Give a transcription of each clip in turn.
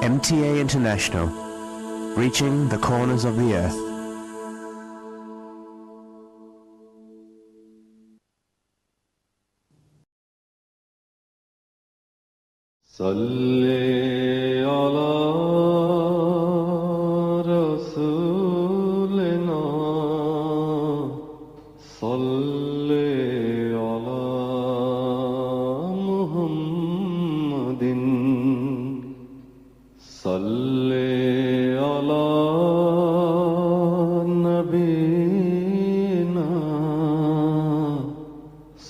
MTA International, reaching the corners of the earth. صلی علی رسولنا صلی علی محمد صلی علی نبینا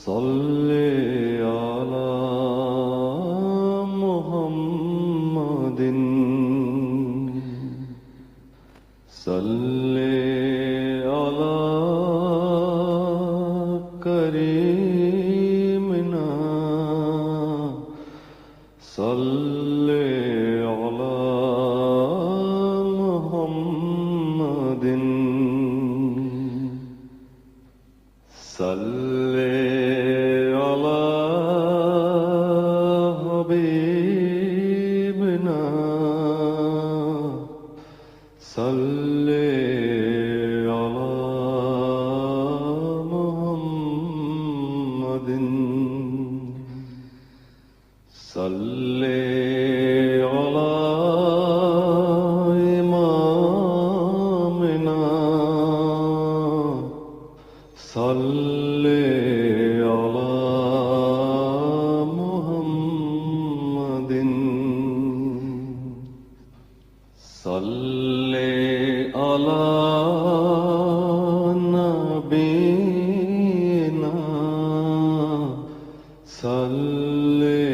صلی علی محمد صلی علی کریمنا صلی علی محمد صلی علی حبیبنا صلی علی محمد صلی علی امامنا صلی علی محمد صلی علی نبینا صلی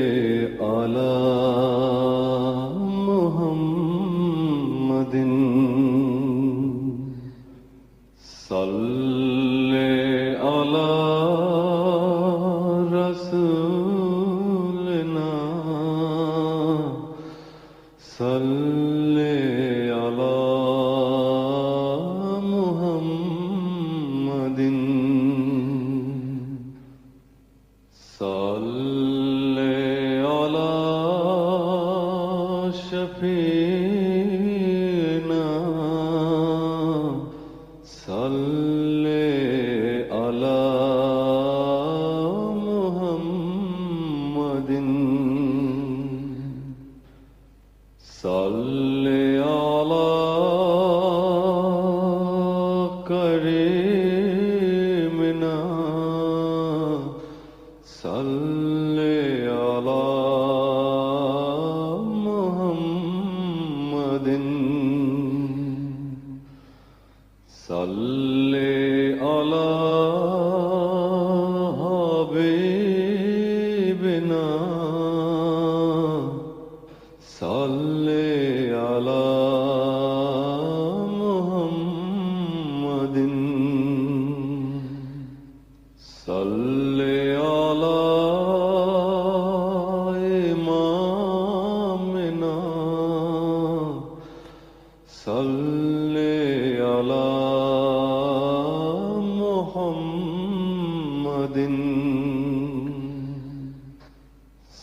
علی محمد صلی علی رسولنا صلی علی محمد صلی علی شفیعنا صلی علی محمد صلی علی کریمنا صلی علی محمد صلی علی حبیبنا صلی علی محمد صلی علی امامنا صلی علی محمد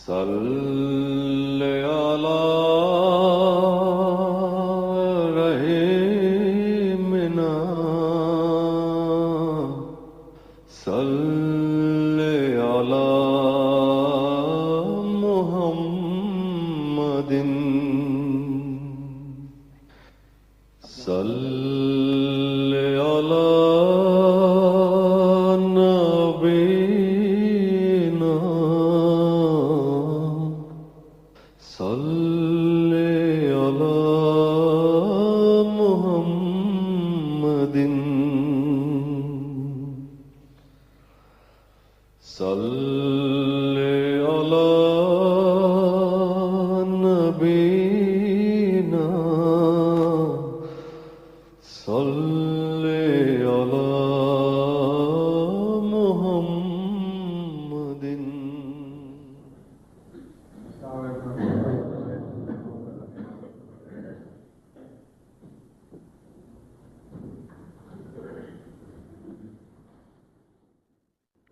صلی علی رحیمنا صلی علی محمد صلی علی نبینا صلی علی محمد صلی علی نبینا صلی علی محمد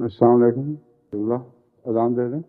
السلام علیکم اللہ اذان دے دیں.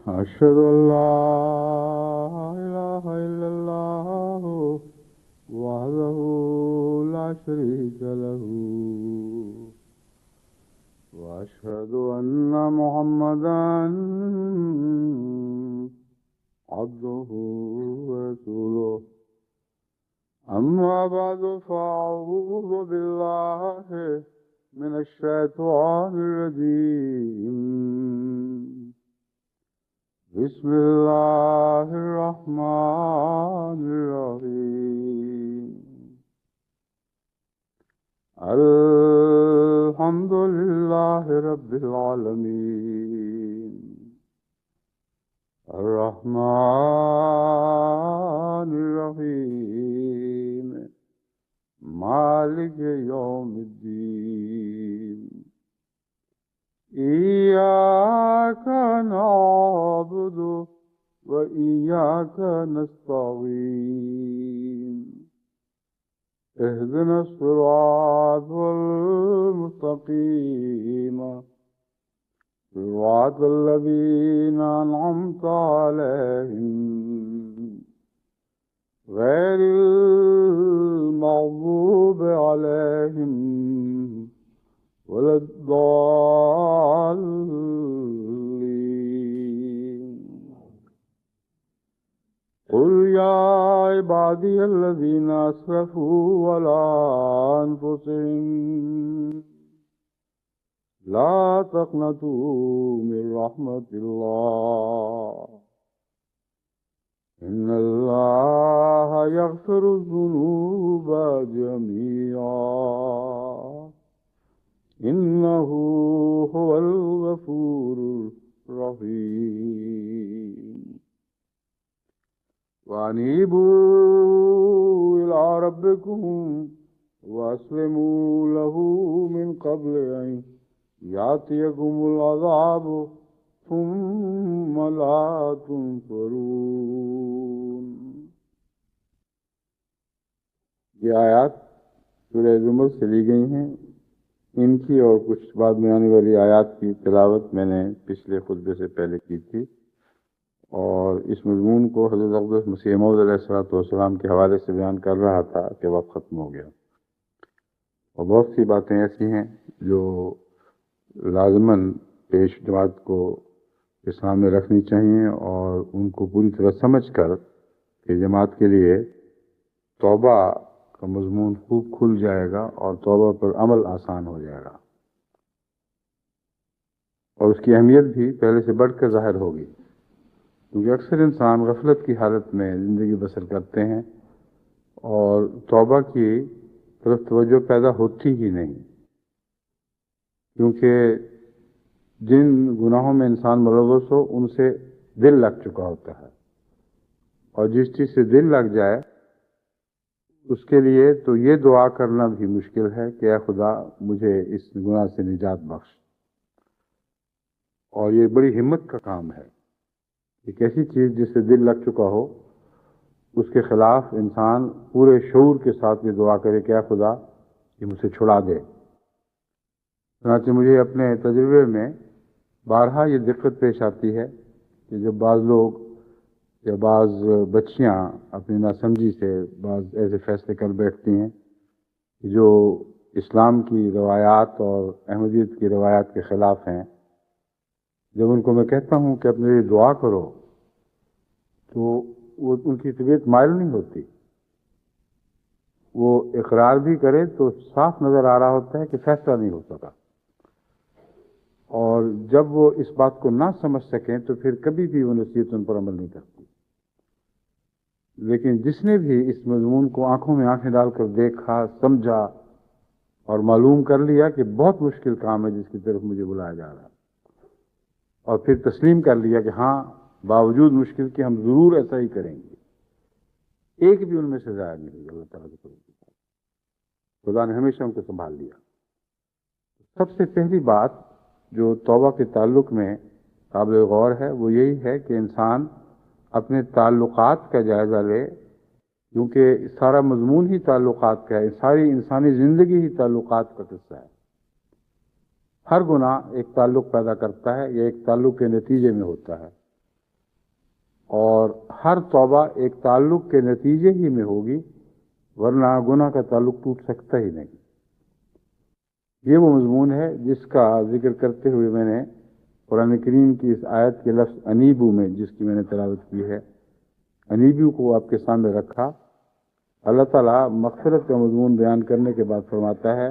أشهد أن لا إله إلا الله وحده لا شريك له وأشهد أن محمدا عبده ورسوله أما بعد فأعوذ بالله من الشيطان الرجيم بسم الله الرحمن الرحيم الحمد لله رب العالمين الرحمن الرحيم مالك يوم الدين إياك نعبد وإياك نستعين اهدنا الصراط المستقيم صراط الذين أنعمت عليهم غير المغضوب عليهم ولا الضالين قل يا عبادي الذين أسرفوا على أنفسهم لا تقنطوا من رحمة الله إن الله يغفر الذنوب جميعا إنه هو الغفور الرحيم وأنيبوا إلى ربكم وأسلموا له من قبل أن يأتيكم العذاب ثم لا تنصرون. یہ آیات سورہ زمر سے لی گئی ہیں. ان کی اور کچھ بعد میں آنے والی آیات کی تلاوت میں نے پچھلے خطبے سے پہلے کی تھی، اور اس مضمون کو حضرت اقدس مسیح موعود علیہ السلام کے حوالے سے بیان کر رہا تھا کہ وقت ختم ہو گیا، اور بہت سی باتیں ایسی ہیں جو لازماً پیش جماعت کو کے سامنے رکھنی چاہیے، اور ان کو پوری طرح سمجھ کر کہ جماعت کے لیے توبہ کا مضمون خوب کھل جائے گا اور توبہ پر عمل آسان ہو جائے گا، اور اس کی اہمیت بھی پہلے سے بڑھ کر ظاہر ہوگی، کیونکہ اکثر انسان غفلت کی حالت میں زندگی بسر کرتے ہیں اور توبہ کی طرف توجہ پیدا ہوتی ہی نہیں، کیونکہ جن گناہوں میں انسان ملوث ہو ان سے دل لگ چکا ہوتا ہے، اور جس چیز سے دل لگ جائے اس کے لیے تو یہ دعا کرنا بھی مشکل ہے کہ اے خدا مجھے اس گناہ سے نجات بخش. اور یہ بڑی ہمت کا کام ہے. ایک ایسی چیز جس سے دل لگ چکا ہو اس کے خلاف انسان پورے شعور کے ساتھ یہ دعا کرے کہ اے خدا یہ مجھ سے چھڑا دے. چنانچہ مجھے اپنے تجربے میں بارہا یہ دقت پیش آتی ہے کہ جب بعض لوگ یا بعض بچیاں اپنی ناسمجھی سے بعض ایسے فیصلے کر بیٹھتی ہیں جو اسلام کی روایات اور احمدیت کی روایات کے خلاف ہیں. جب ان کو میں کہتا ہوں کہ اپنے لیے دعا کرو تو وہ ان کی طبیعت مائل نہیں ہوتی. وہ اقرار بھی کرے تو صاف نظر آ رہا ہوتا ہے کہ فیصلہ نہیں ہو سکا. اور جب وہ اس بات کو نہ سمجھ سکیں تو پھر کبھی بھی وہ نصیحت ان پر عمل نہیں کرتی. لیکن جس نے بھی اس مضمون کو آنکھوں میں آنکھیں ڈال کر دیکھا، سمجھا اور معلوم کر لیا کہ بہت مشکل کام ہے جس کی طرف مجھے بلایا جا رہا ہے، اور پھر تسلیم کر لیا کہ ہاں باوجود مشکل کے ہم ضرور ایسا ہی کریں گے، ایک بھی ان میں سے ضائع نہیں ہوگا. اللہ تعالیٰ کے فضل سے خدا نے ہمیشہ ان کو سنبھال لیا. سب سے پہلی بات جو توبہ کے تعلق میں قابل غور ہے وہ یہی ہے کہ انسان اپنے تعلقات کا جائزہ لے، کیونکہ سارا مضمون ہی تعلقات کا ہے. ساری انسانی زندگی ہی تعلقات کا قصہ ہے. ہر گناہ ایک تعلق پیدا کرتا ہے یا ایک تعلق کے نتیجے میں ہوتا ہے، اور ہر توبہ ایک تعلق کے نتیجے ہی میں ہوگی، ورنہ گناہ کا تعلق ٹوٹ سکتا ہی نہیں. یہ وہ مضمون ہے جس کا ذکر کرتے ہوئے میں نے قرآن کریم کی اس آیت کے لفظ انیبو میں، جس کی میں نے تلاوت کی ہے، انیبو کو آپ کے سامنے رکھا. اللہ تعالیٰ مغفرت کا مضمون بیان کرنے کے بعد فرماتا ہے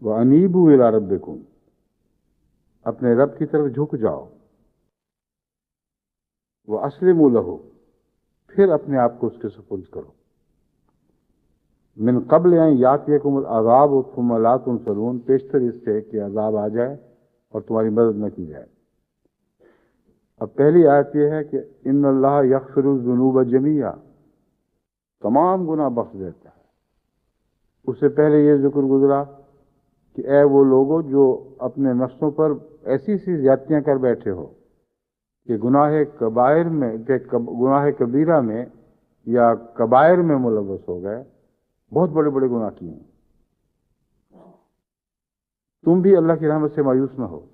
وَأَنِيبُوا إِلَىٰ رَبِّكُمْ، اپنے رب کی طرف جھک جاؤ. وَأَسْلِمُوا لَهُ، پھر اپنے آپ کو اس کے سپرد کرو. من قبل ان یاتیکم العذاب ثم لا تنصرون، پیشتر اس سے کہ عذاب آ جائے اور تمہاری مدد نہ کی جائے. اب پہلی آیت یہ ہے کہ ان اللہ یغفر الذنوب جمیعا، تمام گناہ بخش دیتا ہے. اس سے پہلے یہ ذکر گزرا کہ اے وہ لوگوں جو اپنے نفسوں پر ایسی سی زیادتیاں کر بیٹھے ہو کہ گناہ کبائر میں، کہ گناہ کبیرہ میں یا کبائر میں ملوث ہو گئے، بہت بڑے بڑے گناہ کیے ہیں. تم بھی اللہ کی رحمت سے مایوس نہ ہو.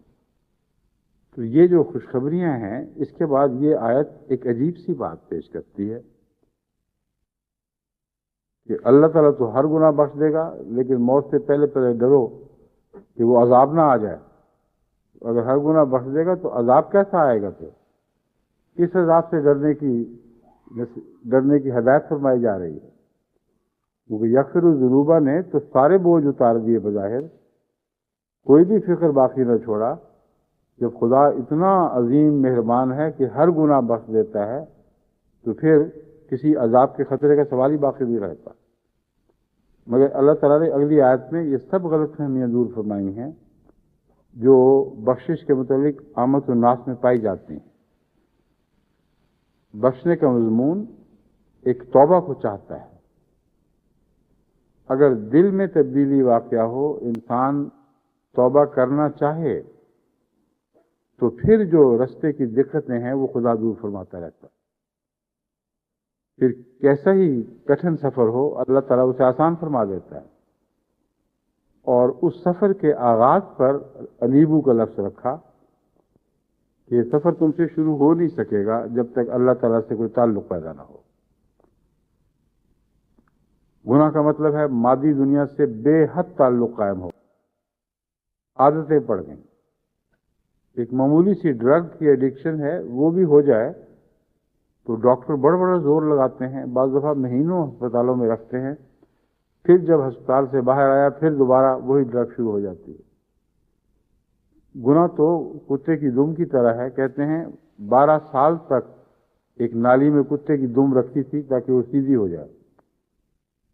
تو یہ جو خوشخبریاں ہیں، اس کے بعد یہ آیت ایک عجیب سی بات پیش کرتی ہے کہ اللہ تعالیٰ تو ہر گناہ بخش دے گا، لیکن موت سے پہلے پہلے ڈرو کہ وہ عذاب نہ آ جائے. اگر ہر گناہ بخش دے گا تو عذاب کیسا آئے گا؟ پھر کس عذاب سے ڈرنے کی ہدایت فرمائی جا رہی ہے. کیونکہ یغفر الذنوب نے تو سارے بوجھ اتار دیے بظاہر، کوئی بھی فکر باقی نہ چھوڑا. جب خدا اتنا عظیم مہربان ہے کہ ہر گناہ بخش دیتا ہے تو پھر کسی عذاب کے خطرے کا سوال ہی باقی نہیں رہتا. مگر اللہ تعالیٰ نے اگلی آیت میں یہ سب غلط فہمیاں دور فرمائی ہیں جو بخشش کے متعلق عامت الناس میں پائی جاتی ہیں. بخشنے کا مضمون ایک توبہ کو چاہتا ہے. اگر دل میں تبدیلی واقع ہو، انسان توبہ کرنا چاہے، تو پھر جو رستے کی دقتیں ہیں وہ خدا دور فرماتا رہتا. پھر کیسا ہی کٹھن سفر ہو، اللہ تعالیٰ اسے آسان فرما دیتا ہے. اور اس سفر کے آغاز پر انیبو کا لفظ رکھا کہ یہ سفر تم سے شروع ہو نہیں سکے گا جب تک اللہ تعالیٰ سے کوئی تعلق پیدا نہ ہو. گناہ کا مطلب ہے مادی دنیا سے بے حد تعلق قائم ہو، عادتیں پڑ گئیں. ایک معمولی سی ڈرگ کی ایڈکشن ہے، وہ بھی ہو جائے تو ڈاکٹر بڑا بڑا زور لگاتے ہیں، بعض دفعہ مہینوں ہسپتالوں میں رکھتے ہیں. پھر جب ہسپتال سے باہر آیا پھر دوبارہ وہی ڈرگ شروع ہو جاتی ہے. گناہ تو کتے کی دم کی طرح ہے. کہتے ہیں 12 سال تک ایک نالی میں کتے کی دم رکھی تھی تاکہ وہ سیدھی ہو جائے.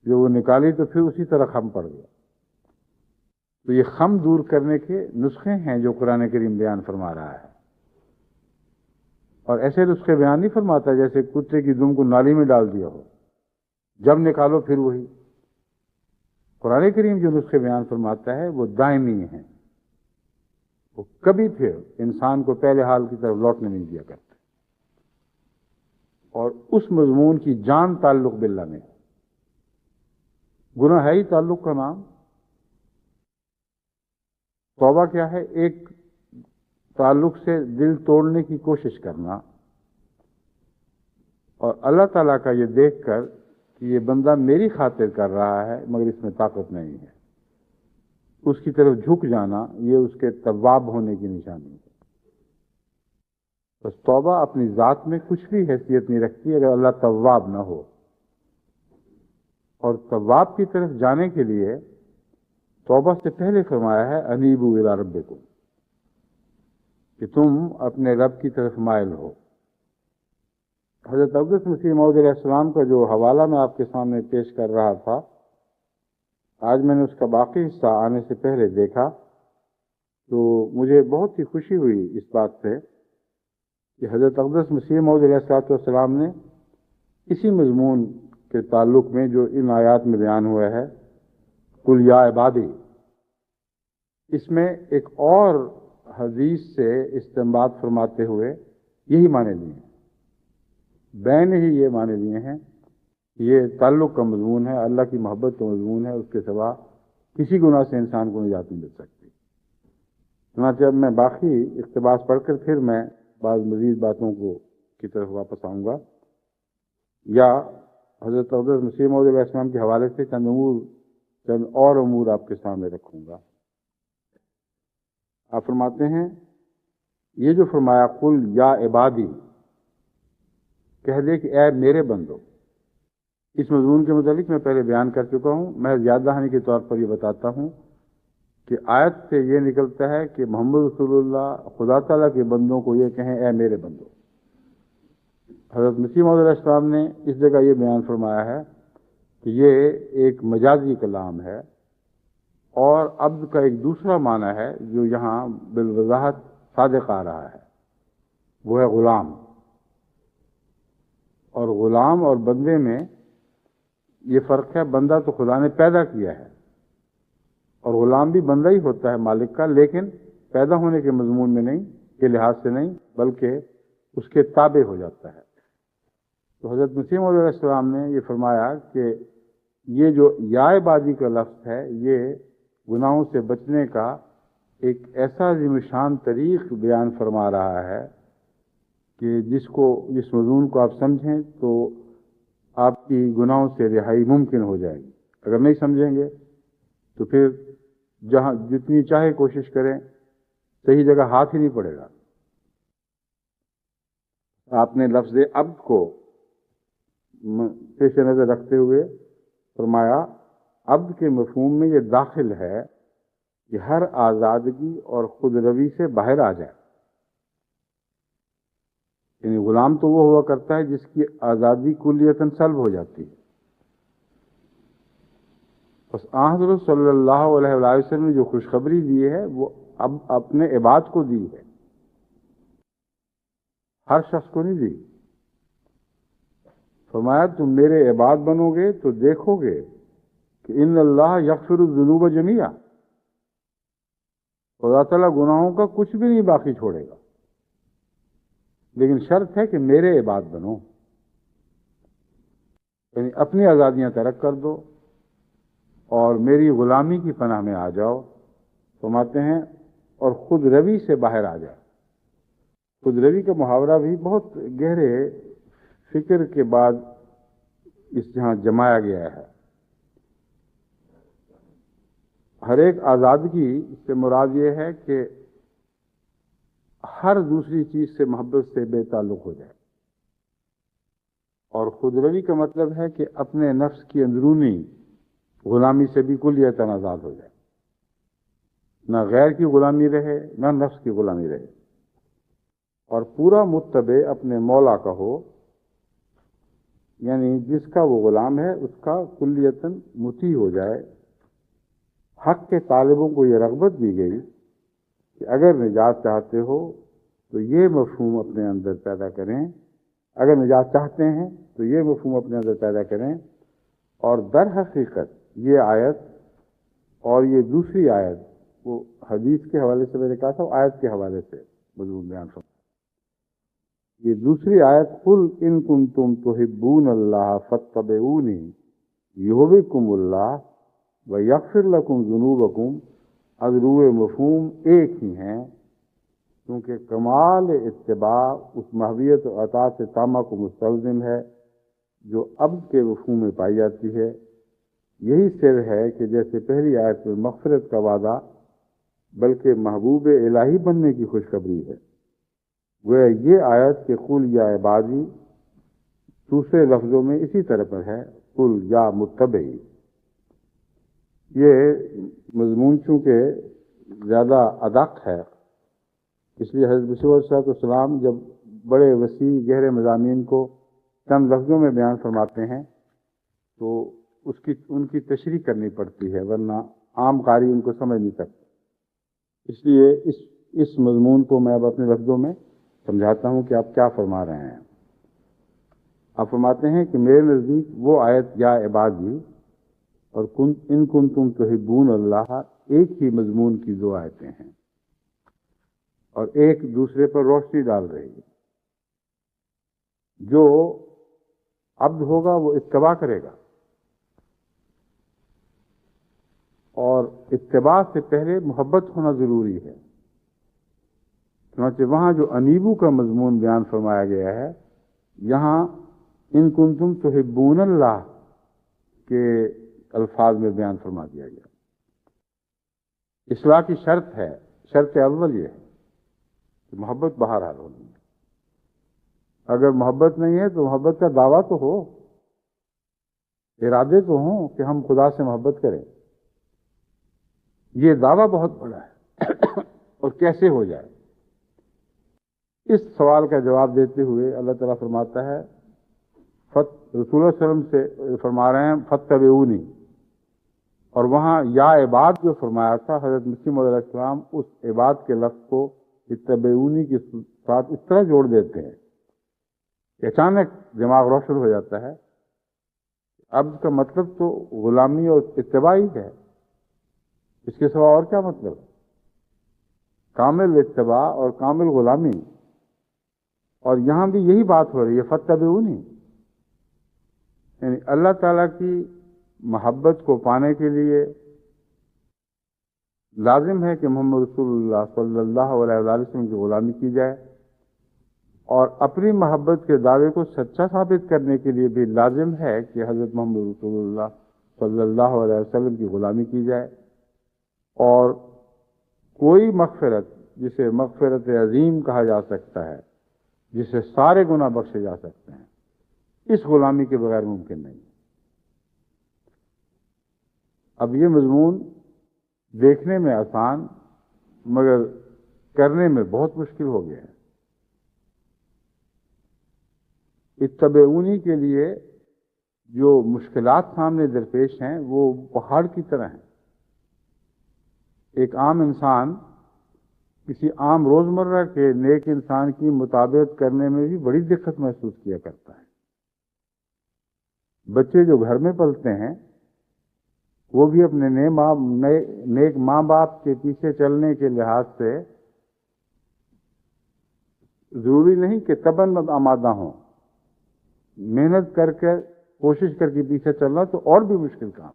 جو وہ نکالی تو پھر اسی طرح خم پڑ گیا. تو یہ خم دور کرنے کے نسخے ہیں جو قرآن کریم بیان فرما رہا ہے. اور ایسے نسخے بیان نہیں فرماتا جیسے کتے کی دم کو نالی میں ڈال دیا ہو، جب نکالو پھر وہی۔ قرآن کریم جو نسخے بیان فرماتا ہے وہ دائمی ہیں، وہ کبھی پھر انسان کو پہلے حال کی طرف لوٹنے نہیں دیا کرتے، اور اس مضمون کی جان تعلق باللہ میں ہے۔ گناہ ہے ہی تعلق کا نام۔ توبہ کیا ہے؟ ایک تعلق سے دل توڑنے کی کوشش کرنا، اور اللہ تعالیٰ کا یہ دیکھ کر کہ یہ بندہ میری خاطر کر رہا ہے مگر اس میں طاقت نہیں ہے، اس کی طرف جھک جانا، یہ اس کے تواب ہونے کی نشانی ہے۔ بس توبہ اپنی ذات میں کچھ بھی حیثیت نہیں رکھتی اگر اللہ تواب نہ ہو، اور تواب کی طرف جانے کے لیے توبہ سے پہلے فرمایا ہے انیبوا الی ربکم، کہ تم اپنے رب کی طرف مائل ہو۔ حضرت اقدس مسیح موعود علیہ السلام کا جو حوالہ میں آپ کے سامنے پیش کر رہا تھا، آج میں نے اس کا باقی حصہ آنے سے پہلے دیکھا تو مجھے بہت ہی خوشی ہوئی اس بات سے کہ حضرت اقدس مسیح موعود علیہ السلام نے اسی مضمون کے تعلق میں جو ان آیات میں بیان ہوا ہے، قل یا عبادی، اس میں ایک اور حدیث سے استنباط فرماتے ہوئے یہی معنی لیے ہیں، بین ہی یہ معنی لیے ہیں کہ یہ تعلق کا مضمون ہے، اللہ کی محبت کا مضمون ہے، اس کے سوا کسی گناہ سے انسان کو نجات نہیں مل سکتی۔ چنانچہ اب میں باقی اقتباس پڑھ کر پھر میں بعض مزید باتوں کی طرف واپس آؤں گا، یا حضرت اقدس مسیح موعود علیہ السلام کے حوالے سے چند اور امور آپ کے سامنے رکھوں گا۔ آپ فرماتے ہیں، یہ جو فرمایا قل یا عبادی، کہہ دے کہ اے میرے بندو، اس مضمون کے متعلق میں پہلے بیان کر چکا ہوں، میں یاد دہانی کے طور پر یہ بتاتا ہوں کہ آیت سے یہ نکلتا ہے کہ محمد رسول اللہ خدا تعالیٰ کے بندوں کو یہ کہیں اے میرے بندو۔ حضرت مسیح موعود علیہ السلام نے اس جگہ یہ بیان فرمایا ہے کہ یہ ایک مجازی کلام ہے، اور عبد کا ایک دوسرا معنی ہے جو یہاں بالوضاحت صادق آ رہا ہے، وہ ہے غلام۔ اور غلام اور بندے میں یہ فرق ہے، بندہ تو خدا نے پیدا کیا ہے، اور غلام بھی بندہ ہی ہوتا ہے مالک کا، لیکن پیدا ہونے کے مضمون میں نہیں، کے لحاظ سے نہیں، بلکہ اس کے تابع ہو جاتا ہے۔ تو حضرت مسیح موعود علیہ السلام نے یہ فرمایا کہ یہ جو یا عبادی کا لفظ ہے، یہ گناہوں سے بچنے کا ایک ایسا عظیم شان طریق بیان فرما رہا ہے کہ جس مضمون کو آپ سمجھیں تو آپ کی گناہوں سے رہائی ممکن ہو جائے گی۔ اگر نہیں سمجھیں گے تو پھر جہاں جتنی چاہے کوشش کریں، صحیح جگہ ہاتھ ہی نہیں پڑے گا۔ آپ نے لفظ عبد کو پیش نظر رکھتے ہوئے فرمایا، عبد کے مفہوم میں یہ داخل ہے کہ ہر آزادگی اور خود روی سے باہر آ جائے، یعنی غلام تو وہ ہوا کرتا ہے جس کی آزادی کلیتاً سلب ہو جاتی ہے۔ بس حضرت صلی اللہ علیہ وآلہ وسلم نے جو خوشخبری دی ہے وہ اب اپنے عباد کو دی ہے، ہر شخص کو نہیں دی۔ فرمایا تم میرے عباد بنو گے تو دیکھو گے کہ ان اللہ یغفر الذنوب جمیعا، خدا تعالیٰ گناہوں کا کچھ بھی نہیں باقی چھوڑے گا، لیکن شرط ہے کہ میرے عباد بنو، یعنی اپنی آزادیاں ترک کر دو اور میری غلامی کی پناہ میں آ جاؤ۔ فرماتے ہیں اور خود روی سے باہر آ جاؤ۔ خود روی کا محاورہ بھی بہت گہرے فکر کے بعد اس جہاں جمایا گیا ہے۔ ہر ایک آزادگی سے مراد یہ ہے کہ ہر دوسری چیز سے محبت سے بے تعلق ہو جائے، اور خود روی کا مطلب ہے کہ اپنے نفس کی اندرونی غلامی سے بھی کلیتاً آزاد ہو جائے، نہ غیر کی غلامی رہے نہ نفس کی غلامی رہے، اور پورا متبع اپنے مولا کا ہو، یعنی جس کا وہ غلام ہے اس کا کلیتاً مطیع ہو جائے۔ حق کے طالبوں کو یہ رغبت دی گئی کہ اگر نجات چاہتے ہو تو یہ مفہوم اپنے اندر پیدا کریں. اگر نجات چاہتے ہیں تو یہ مفہوم اپنے اندر پیدا کریں. اور در حقیقت یہ آیت اور یہ دوسری آیت، وہ حدیث کے حوالے سے میں نے کہا تھا، آیت کے حوالے سے مضمون بیان فرمایا. یہ دوسری آیت، قل ان کنتم تحبون اللہ فاتبعونی یحببکم اللہ ویغفر لکم ذنوبکم، از روئے مفہوم ایک ہی ہیں، کیونکہ کمال اتباع اس محویت و اطاعت تامہ کو مستلزم ہے جو عبد کے مفہوم میں پائی جاتی ہے. یہی سر ہے کہ جیسے پہلی آیت میں مغفرت کا وعدہ بلکہ محبوب الہی بننے کی خوشخبری ہے، گویا یہ آیت کہ قل یا عبادی دوسرے لفظوں میں اسی طرح پر ہے، قل یا متبعی. یہ مضمون چونکہ زیادہ ادق ہے، اس لیے حضرت مسیح علیہ السلام جب بڑے وسیع گہرے مضامین کو چند لفظوں میں بیان فرماتے ہیں تو ان کی تشریح کرنی پڑتی ہے، ورنہ عام قاری ان کو سمجھ نہیں سکتا. اس لیے اس مضمون کو میں اب اپنے لفظوں میں سمجھاتا ہوں کہ آپ کیا فرما رہے ہیں. آپ فرماتے ہیں کہ میرے نزدیک وہ آیت یا عبادی اور ان کنتم تحبون اللہ ایک ہی مضمون کی دو آیتیں ہیں اور ایک دوسرے پر روشنی ڈال رہی ہے. جو عبد ہوگا وہ اتباع کرے گا، اور اتباع سے پہلے محبت ہونا ضروری ہے. چنانچہ وہاں جو انیبو کا مضمون بیان فرمایا گیا ہے، یہاں ان کنتم تحبون اللہ کے الفاظ میں بیان فرما دیا گیا. اصلاح کی شرط ہے، شرط اول یہ ہے کہ محبت بہرحال ہونی ہے. اگر محبت نہیں ہے تو محبت کا دعویٰ تو ہو، ارادے تو ہوں کہ ہم خدا سے محبت کریں. یہ دعویٰ بہت بڑا ہے اور کیسے ہو جائے؟ اس سوال کا جواب دیتے ہوئے اللہ تعالیٰ فرماتا ہے، رسول اللہ علیہ وسلم سے فرما رہے ہیں فاتبعونی، اور وہاں یا عباد جو فرمایا تھا حضرت مسیح علیہ السلام اس عباد کے لفظ کو اتبعونی کے ساتھ اس طرح جوڑ دیتے ہیں کہ اچانک دماغ روشن ہو جاتا ہے. عبد کا مطلب تو غلامی اور اتباعی ہے، اس کے سوا اور کیا مطلب ہے؟ کامل اتباع اور کامل غلامی. اور یہاں بھی یہی بات ہو رہی ہے، فاتبعونی، یعنی اللہ تعالیٰ کی محبت کو پانے کے لیے لازم ہے کہ محمد رسول اللہ صلی اللہ علیہ وسلم کی غلامی کی جائے، اور اپنی محبت کے دعوے کو سچا ثابت کرنے کے لیے بھی لازم ہے کہ حضرت محمد رسول اللہ صلی اللہ علیہ وسلم کی غلامی کی جائے. اور کوئی مغفرت جسے مغفرت عظیم کہا جا سکتا ہے، جسے سارے گناہ بخشے جا سکتے ہیں، اس غلامی کے بغیر ممکن نہیں. اب یہ مضمون دیکھنے میں آسان مگر کرنے میں بہت مشکل ہو گیا ہے. اتبعونی کے لیے جو مشکلات سامنے درپیش ہیں وہ پہاڑ کی طرح ہیں. ایک عام انسان کسی عام روزمرہ کے نیک انسان کی مطابقت کرنے میں بھی بڑی دقت محسوس کیا کرتا ہے. بچے جو گھر میں پلتے ہیں وہ بھی اپنے نیک ماں باپ کے پیچھے چلنے کے لحاظ سے ضروری نہیں کہ تباً آمادہ ہوں. محنت کر کے کوشش کر کے پیچھے چلنا تو اور بھی مشکل کام.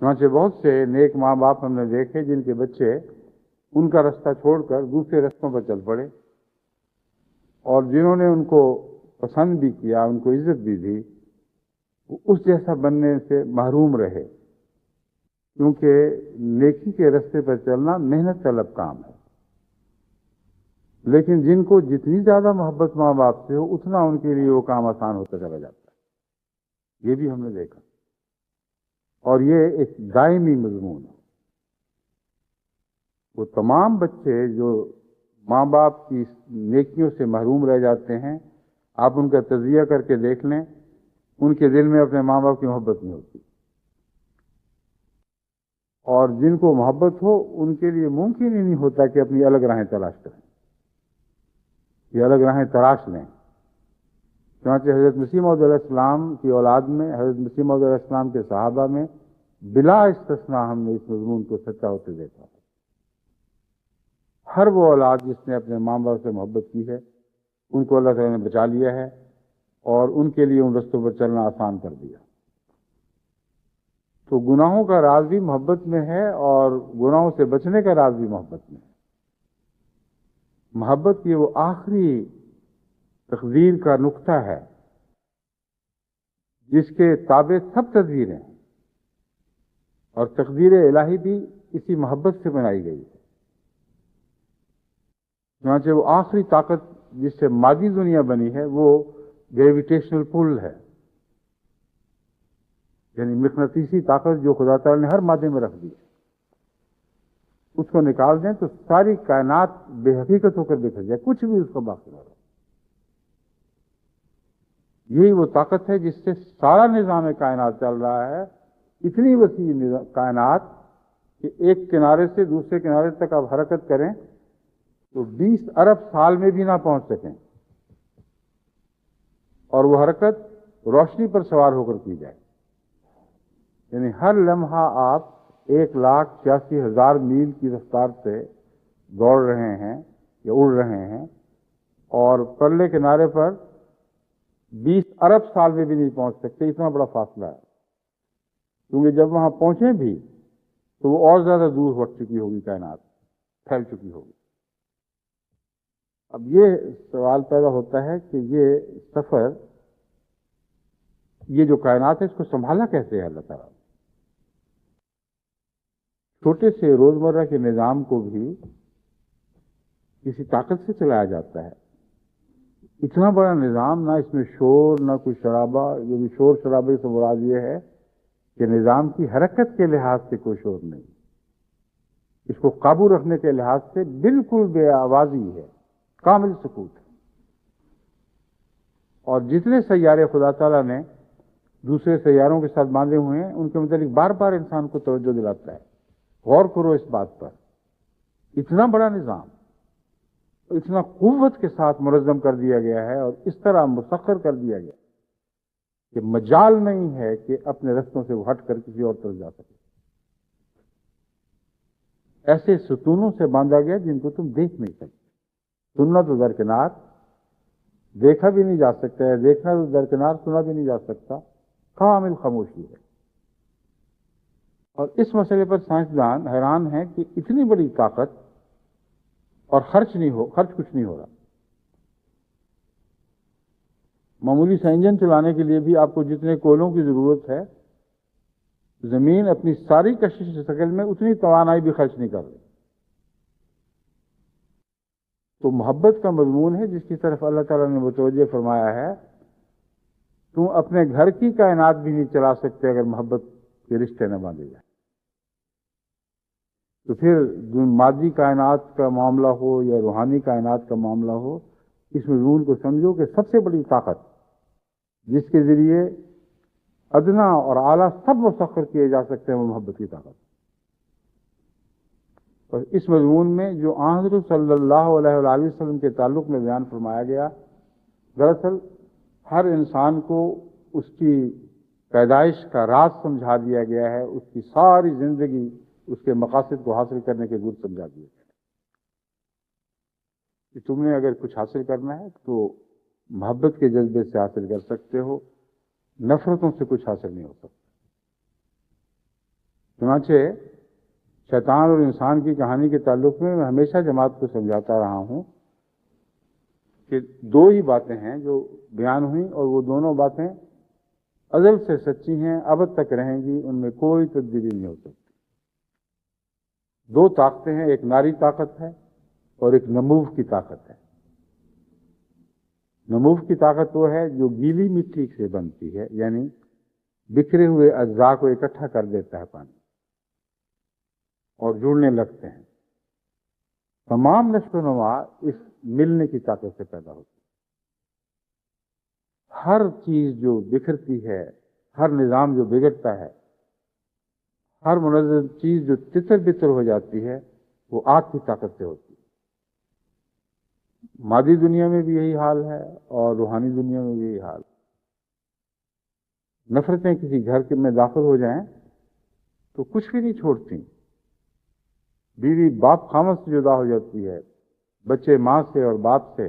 چنانچہ بہت سے نیک ماں باپ ہم نے دیکھے جن کے بچے ان کا رستہ چھوڑ کر دوسرے رستوں پر چل پڑے، اور جنہوں نے ان کو پسند بھی کیا، ان کو عزت بھی دی، اس جیسا بننے سے محروم رہے، کیونکہ نیکی کے رستے پر چلنا محنت طلب کام ہے. لیکن جن کو جتنی زیادہ محبت ماں باپ سے ہو اتنا ان کے لیے وہ کام آسان ہوتا چلا جاتا ہے. یہ بھی ہم نے دیکھا، اور یہ ایک دائمی مضمون ہے. وہ تمام بچے جو ماں باپ کی نیکیوں سے محروم رہ جاتے ہیں، آپ ان کا تجزیہ کر کے دیکھ لیں، ان کے دل میں اپنے ماں باپ کی محبت نہیں ہوتی. اور جن کو محبت ہو ان کے لیے ممکن ہی نہیں ہوتا کہ اپنی الگ راہیں تلاش کریں. یہ الگ راہیں تراش لیں. چنانچہ حضرت مسیح موعود علیہ السلام کی اولاد میں، حضرت مسیح موعود علیہ السلام کے صحابہ میں بلا استثناء ہم نے اس مضمون کو سچا ہوتے دیکھا. ہر وہ اولاد جس نے اپنے ماں باپ سے محبت کی ہے ان کو اللہ تعالیٰ نے بچا لیا ہے اور ان کے لیے ان رستوں پر چلنا آسان کر دیا. تو گناہوں کا راز بھی محبت میں ہے اور گناہوں سے بچنے کا راز بھی محبت میں ہے. محبت کی وہ آخری تقدیر کا نقطہ ہے جس کے تابع سب تدبیریں ہیں، اور تقدیر الہی بھی اسی محبت سے بنائی گئی ہے. چنانچہ وہ آخری طاقت جس سے مادی دنیا بنی ہے وہ گریویٹیشنل پل ہے، یعنی مقناطیسی طاقت جو خدا تعالیٰ نے ہر مادے میں رکھ دی ہے. اس کو نکال دیں تو ساری کائنات بے حقیقت ہو کر بکھر جائے، کچھ بھی اس کو باقی نہ رہے. یہی وہ طاقت ہے جس سے سارا نظام کائنات چل رہا ہے. اتنی وسیع کائنات کہ ایک کنارے سے دوسرے کنارے تک آپ حرکت کریں تو 20 ارب سال میں بھی نہ پہنچ سکیں، اور وہ حرکت روشنی پر سوار ہو کر کی جائے. یعنی ہر لمحہ آپ 1,86,000 میل کی رفتار سے دوڑ رہے ہیں یا اڑ رہے ہیں، اور پرلے کنارے پر 20 ارب سال میں بھی نہیں پہنچ سکتے. اتنا بڑا فاصلہ ہے، کیونکہ جب وہاں پہنچیں بھی تو وہ اور زیادہ دور ہٹ چکی ہوگی، کائنات پھیل چکی ہوگی. اب یہ سوال پیدا ہوتا ہے کہ یہ سفر، یہ جو کائنات ہے اس کو سنبھالا کیسے ہے اللہ تعالیٰ؟ چھوٹے سے روزمرہ کے نظام کو بھی کسی طاقت سے چلایا جاتا ہے. اتنا بڑا نظام، نہ اس میں شور نہ کوئی شرابہ. یہ بھی شور شرابے سے مراد یہ ہے کہ نظام کی حرکت کے لحاظ سے کوئی شور نہیں، اس کو قابو رکھنے کے لحاظ سے بالکل بے آوازی ہے، کامل سکوت ہے. اور جتنے سیارے خدا تعالیٰ نے دوسرے سیاروں کے ساتھ باندھے ہوئے ہیں ان کے متعلق بار بار انسان کو توجہ دلاتا ہے، غور کرو اس بات پر. اتنا بڑا نظام اتنا قوت کے ساتھ منظم کر دیا گیا ہے اور اس طرح مسخر کر دیا گیا کہ مجال نہیں ہے کہ اپنے رستوں سے وہ ہٹ کر کسی اور طرف جا سکے. ایسے ستونوں سے باندھا گیا جن کو تم دیکھ نہیں سکتے. سننا تو درکنار، دیکھا بھی نہیں جا سکتا ہے، دیکھنا تو درکنار، سنا بھی نہیں جا سکتا. کامل خاموشی ہے. اور اس مسئلے پر سائنسدان حیران ہیں کہ اتنی بڑی طاقت اور خرچ کچھ نہیں ہو رہا. معمولی سا انجن چلانے کے لیے بھی آپ کو جتنے کوئلوں کی ضرورت ہے، زمین اپنی ساری کشش شکل میں اتنی توانائی بھی خرچ نہیں کر رہی. تو محبت کا مضمون ہے جس کی طرف اللہ تعالیٰ نے متوجہ فرمایا ہے. تم اپنے گھر کی کائنات بھی نہیں چلا سکتے اگر محبت کے رشتے نہ باندھے جائیں. تو پھر مادی کائنات کا معاملہ ہو یا روحانی کائنات کا معاملہ ہو، اس مضمون کو سمجھو کہ سب سے بڑی طاقت جس کے ذریعے ادنا اور اعلیٰ سب مسخر کیے جا سکتے ہیں وہ محبت کی طاقت. اور اس مضمون میں جو حضرت صلی اللہ علیہ وآلہ وسلم کے تعلق میں بیان فرمایا گیا، دراصل ہر انسان کو اس کی پیدائش کا راز سمجھا دیا گیا ہے، اس کی ساری زندگی اس کے مقاصد کو حاصل کرنے کے گر سمجھا دیا گیا کہ تم نے اگر کچھ حاصل کرنا ہے تو محبت کے جذبے سے حاصل کر سکتے ہو، نفرتوں سے کچھ حاصل نہیں ہو سکتا. چنانچہ شیطان اور انسان کی کہانی کے تعلق میں ہمیشہ جماعت کو سمجھاتا رہا ہوں کہ دو ہی باتیں ہیں جو بیان ہوئیں، اور وہ دونوں باتیں ازل سے سچی ہیں، ابد تک رہیں گی، ان میں کوئی تبدیلی نہیں ہو سکتی. دو طاقتیں ہیں، ایک ناری طاقت ہے اور ایک نموو کی طاقت ہے. نموو کی طاقت وہ ہے جو گیلی مٹی سے بنتی ہے، یعنی بکھرے ہوئے اجزاء کو اکٹھا کر دیتا ہے پانی اور جڑنے لگتے ہیں. تمام نشو و نما اس ملنے کی طاقت سے پیدا ہوتی ہے. ہر چیز جو بکھرتی ہے، ہر نظام جو بگڑتا ہے، ہر منظم چیز جو تتر بتر ہو جاتی ہے، وہ آگ کی طاقت سے ہوتی ہے. مادی دنیا میں بھی یہی حال ہے اور روحانی دنیا میں بھی یہی حال. نفرتیں کسی گھر میں داخل ہو جائیں تو کچھ بھی نہیں چھوڑتی. بیوی باپ خامد سے جدا ہو جاتی ہے، بچے ماں سے اور باپ سے،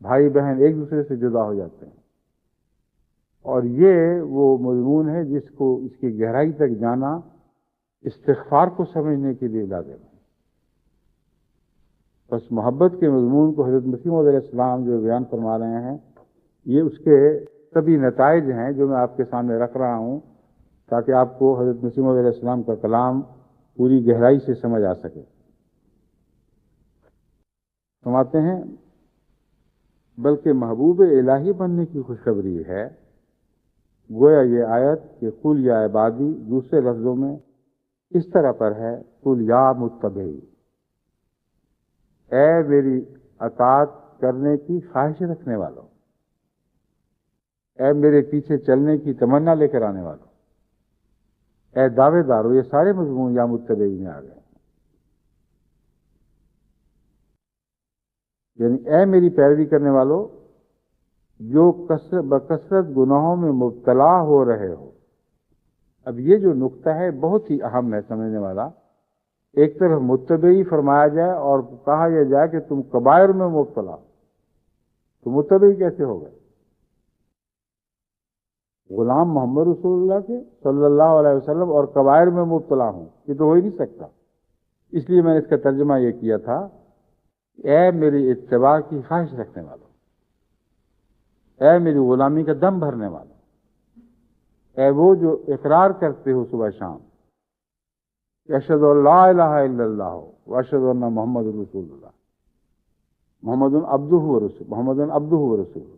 بھائی بہن ایک دوسرے سے جدا ہو جاتے ہیں. اور یہ وہ مضمون ہے جس کو اس کی گہرائی تک جانا استغفار کو سمجھنے کے لیے لازم ہے. بس محبت کے مضمون کو حضرت مسیح موعود علیہ السلام جو بیان فرما رہے ہیں، یہ اس کے سبھی نتائج ہیں جو میں آپ کے سامنے رکھ رہا ہوں تاکہ آپ کو حضرت مسیح موعود علیہ السلام کا کلام پوری گہرائی سے سمجھ آ سکے. فرماتے ہیں بلکہ محبوب الہی بننے کی خوشخبری ہے. گویا یہ آیت کہ قل یا عبادی دوسرے لفظوں میں اس طرح پر ہے، قل یا متبعی، اے میری اطاعت کرنے کی خواہش رکھنے والوں، اے میرے پیچھے چلنے کی تمنا لے کر آنے والوں، اے دعوے دارو. یہ سارے مضمون یا متبعی میں آ گئے. یعنی اے میری پیروی کرنے والوں جو بکثرت گناہوں میں مبتلا ہو رہے ہو. اب یہ جو نقطہ ہے بہت ہی اہم ہے سمجھنے والا. ایک طرف متبعی فرمایا جائے اور کہا یہ جائے کہ تم کبائر میں مبتلا ہو، تو متبعی کیسے ہو گئے؟ غلام محمد رسول اللہ کے صلی اللہ علیہ وسلم اور کبائر میں مبتلا ہوں، یہ تو ہو ہی نہیں سکتا. اس لیے میں نے اس کا ترجمہ یہ کیا تھا، اے میری اتباع کی خواہش رکھنے والوں، اے میری غلامی کا دم بھرنے والوں، اے وہ جو اقرار کرتے ہو صبح شام اشہد ان لا الہ الا اللہ واشہد ان محمد رسول اللہ، محمد عبدہ و رسول.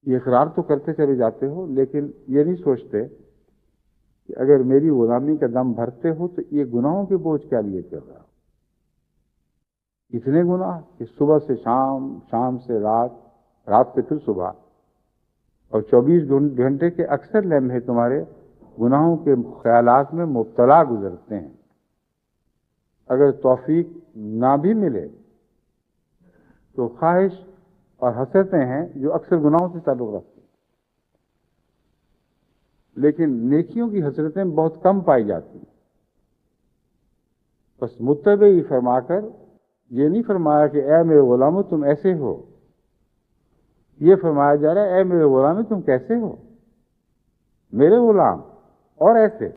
یہ اقرار تو کرتے چلے جاتے ہو لیکن یہ نہیں سوچتے کہ اگر میری غلامی کا دم بھرتے ہو تو یہ گناہوں کے بوجھ کیا لیے چل رہا. اتنے گناہ کہ صبح سے شام، شام سے رات، رات سے پھر صبح، اور 24 گھنٹے کے اکثر لمحے تمہارے گناہوں کے خیالات میں مبتلا گزرتے ہیں. اگر توفیق نہ بھی ملے تو خواہش اور حسرتیں ہیں جو اکثر گناہوں سے تعلق رکھتی ہیں، لیکن نیکیوں کی حسرتیں بہت کم پائی جاتی ہیں. بس متبعی فرما کر یہ نہیں فرمایا کہ اے میرے غلامو تم ایسے ہو، یہ فرمایا جا رہا ہے اے میرے غلامو تم کیسے ہو؟ میرے غلام اور ایسے،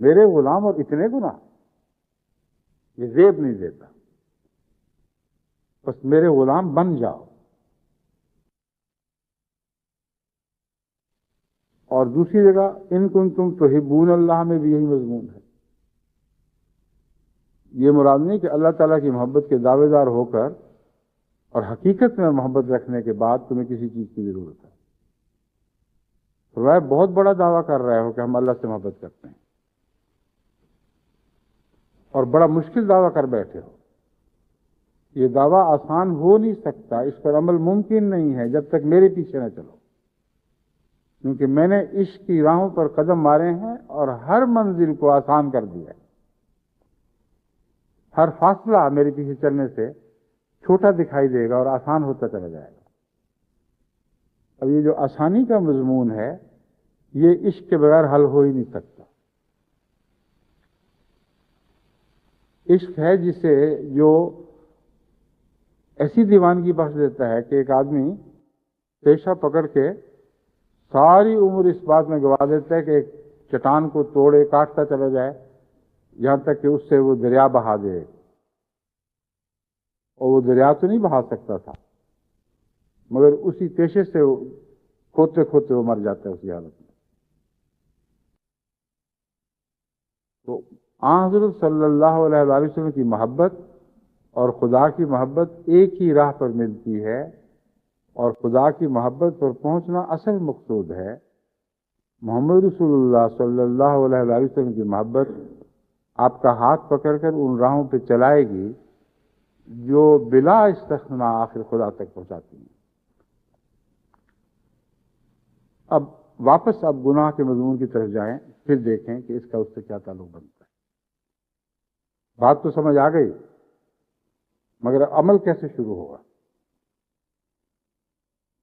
میرے غلام اور اتنے گناہ، یہ زیب نہیں دیتا. بس میرے غلام بن جاؤ. اور دوسری جگہ ان کنتم تحبون اللہ میں بھی یہی مضمون ہے. یہ مراد نہیں کہ اللہ تعالیٰ کی محبت کے دعوے دار ہو کر اور حقیقت میں محبت رکھنے کے بعد تمہیں کسی چیز کی ضرورت ہے. فرمایا بہت بڑا دعویٰ کر رہے ہو کہ ہم اللہ سے محبت کرتے ہیں اور بڑا مشکل دعویٰ کر بیٹھے ہو. یہ دعویٰ آسان ہو نہیں سکتا، اس پر عمل ممکن نہیں ہے جب تک میرے پیچھے نہ چلو، کیونکہ میں نے عشق کی راہوں پر قدم مارے ہیں اور ہر منزل کو آسان کر دیا ہے. ہر فاصلہ میرے پیچھے چلنے سے چھوٹا دکھائی دے گا اور آسان ہوتا چلا جائے گا. اب یہ جو آسانی کا مضمون ہے یہ عشق کے بغیر حل ہو ہی نہیں سکتا. عشق ہے جسے جو ایسی دیوانگی بخش دیتا ہے کہ ایک آدمی پیشہ پکڑ کے ساری عمر اس بات میں گوا دیتا ہے کہ ایک چٹان کو توڑے کاٹتا چلا جائے یہاں تک کہ اس سے وہ دریا بہا دے. اور وہ دریا تو نہیں بہا سکتا تھا مگر اسی پیشے سے وہ کھوتے کھوتے وہ مر جاتا ہے اسی حالت میں. تو حضرت صلی اللہ علیہ وآلہ وسلم کی محبت اور خدا کی محبت ایک ہی راہ پر ملتی ہے، اور خدا کی محبت پر پہنچنا اصل مقصود ہے. محمد رسول اللہ صلی اللہ علیہ وآلہ وسلم کی محبت آپ کا ہاتھ پکڑ کر ان راہوں پہ چلائے گی جو بلا استثناء آخر خدا تک پہنچاتی ہیں. اب واپس اب گناہ کے مضمون کی طرف جائیں، پھر دیکھیں کہ اس کا اس سے کیا تعلق بنتا ہے. بات تو سمجھ آ گئی مگر عمل کیسے شروع ہوگا؟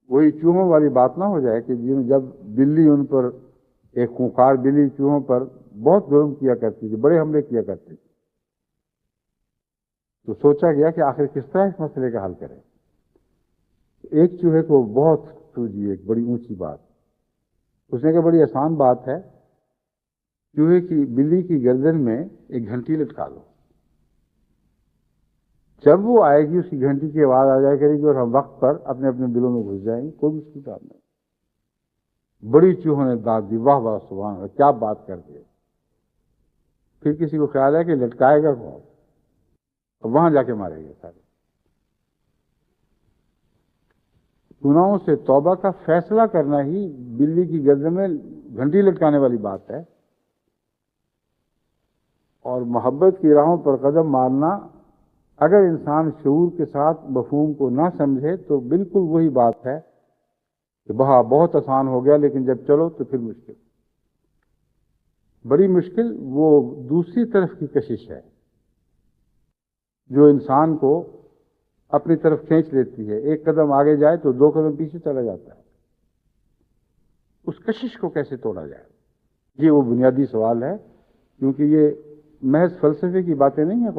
وہی چوہوں والی بات نہ ہو جائے کہ جب بلی ان پر، ایک خونخوار بلی چوہوں پر بہت ظلم کیا کرتی تھی، بڑے حملے کیا کرتی تھی، تو سوچا گیا کہ آخر کس طرح اس مسئلے کا حل کرے۔ ایک چوہے کو بہت سوجی ایک بڑی اونچی بات، اس نے کہا بڑی آسان بات ہے، چوہے کی، بلی کی گردن میں ایک گھنٹی لٹکا دو، جب وہ آئے گی اس کی گھنٹی کی آواز آ جائے کرے گی اور ہم وقت پر اپنے اپنے دلوں میں گھس جائیں گے، کوئی مشکل بات نہیں۔ بڑی چوہوں نے داد دی، واہ واہ سبحان اللہ، کیا بات کر دی۔ پھر کسی کو خیال ہے کہ لٹکائے گا کون، وہاں جا کے مارے گا سارے۔ گناہوں سے توبہ کا فیصلہ کرنا ہی بلی کی گردن میں گھنٹی لٹکانے والی بات ہے، اور محبت کی راہوں پر قدم مارنا اگر انسان شعور کے ساتھ مفہوم کو نہ سمجھے تو بالکل وہی بات ہے کہ بہت آسان ہو گیا، لیکن جب چلو تو پھر مشکل، بڑی مشکل۔ وہ دوسری طرف کی کشش ہے جو انسان کو اپنی طرف کھینچ لیتی ہے، ایک قدم آگے جائے تو 2 قدم پیچھے چلا جاتا ہے۔ اس کشش کو کیسے توڑا جائے، یہ وہ بنیادی سوال ہے، کیونکہ یہ محض فلسفے کی باتیں نہیں ہیں۔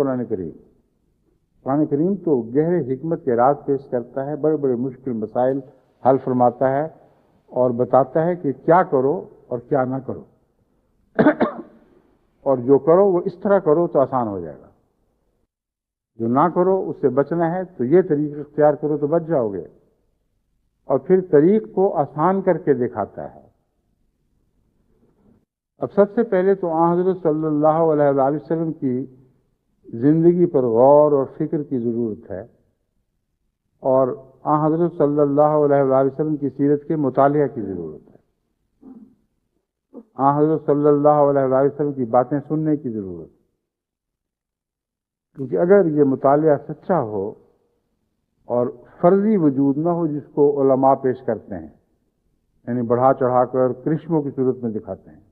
قرآن کریم تو گہرے حکمت کے راز پیش کرتا ہے، بڑے بڑے مشکل مسائل حل فرماتا ہے اور بتاتا ہے کہ کیا کرو اور کیا نہ کرو، اور جو کرو وہ اس طرح کرو تو آسان ہو جائے گا، جو نہ کرو اس سے بچنا ہے تو یہ طریق اختیار کرو تو بچ جاؤ گے، اور پھر طریق کو آسان کر کے دکھاتا ہے۔ اب سب سے پہلے تو آن حضرت صلی اللہ علیہ وآلہ وسلم کی زندگی پر غور اور فکر کی ضرورت ہے، اور آن حضرت صلی اللہ علیہ وآلہ وسلم کی سیرت کے مطالعہ کی ضرورت ہے، آن حضرت صلی اللہ علیہ وآلہ وسلم کی باتیں سننے کی ضرورت ہے، کیونکہ اگر یہ مطالعہ سچا ہو اور فرضی وجود نہ ہو جس کو علماء پیش کرتے ہیں، یعنی بڑھا چڑھا کر کرشموں کی صورت میں دکھاتے ہیں،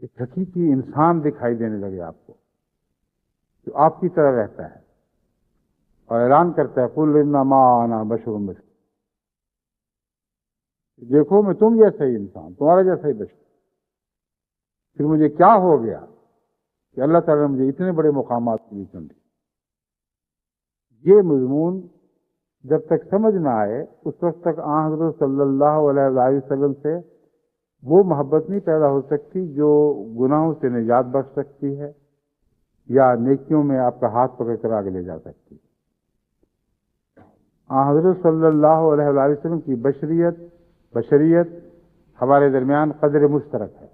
ایک حقیقی انسان دکھائی دینے لگے آپ کو جو آپ کی طرح رہتا ہے اور اعلان کرتا ہے قل انما انا بشر مثلکم، دیکھو میں تم جیسا ہی انسان، تمہارا جیسا ہی بشر۔ پھر مجھے کیا ہو گیا کہ اللہ تعالیٰ نے مجھے اتنے بڑے مقامات کے لیے چن لیا۔ یہ مضمون جب تک سمجھ نہ آئے اس وقت تک آن حضرت صلی اللہ علیہ وآلہ وسلم سے وہ محبت نہیں پیدا ہو سکتی جو گناہوں سے نجات بخش سکتی ہے یا نیکیوں میں آپ کا ہاتھ پکڑ کر آگے لے جا سکتی ہے۔ آن حضرت صلی اللہ علیہ وآلہ وسلم کی بشریت ہمارے درمیان قدر مشترک ہے،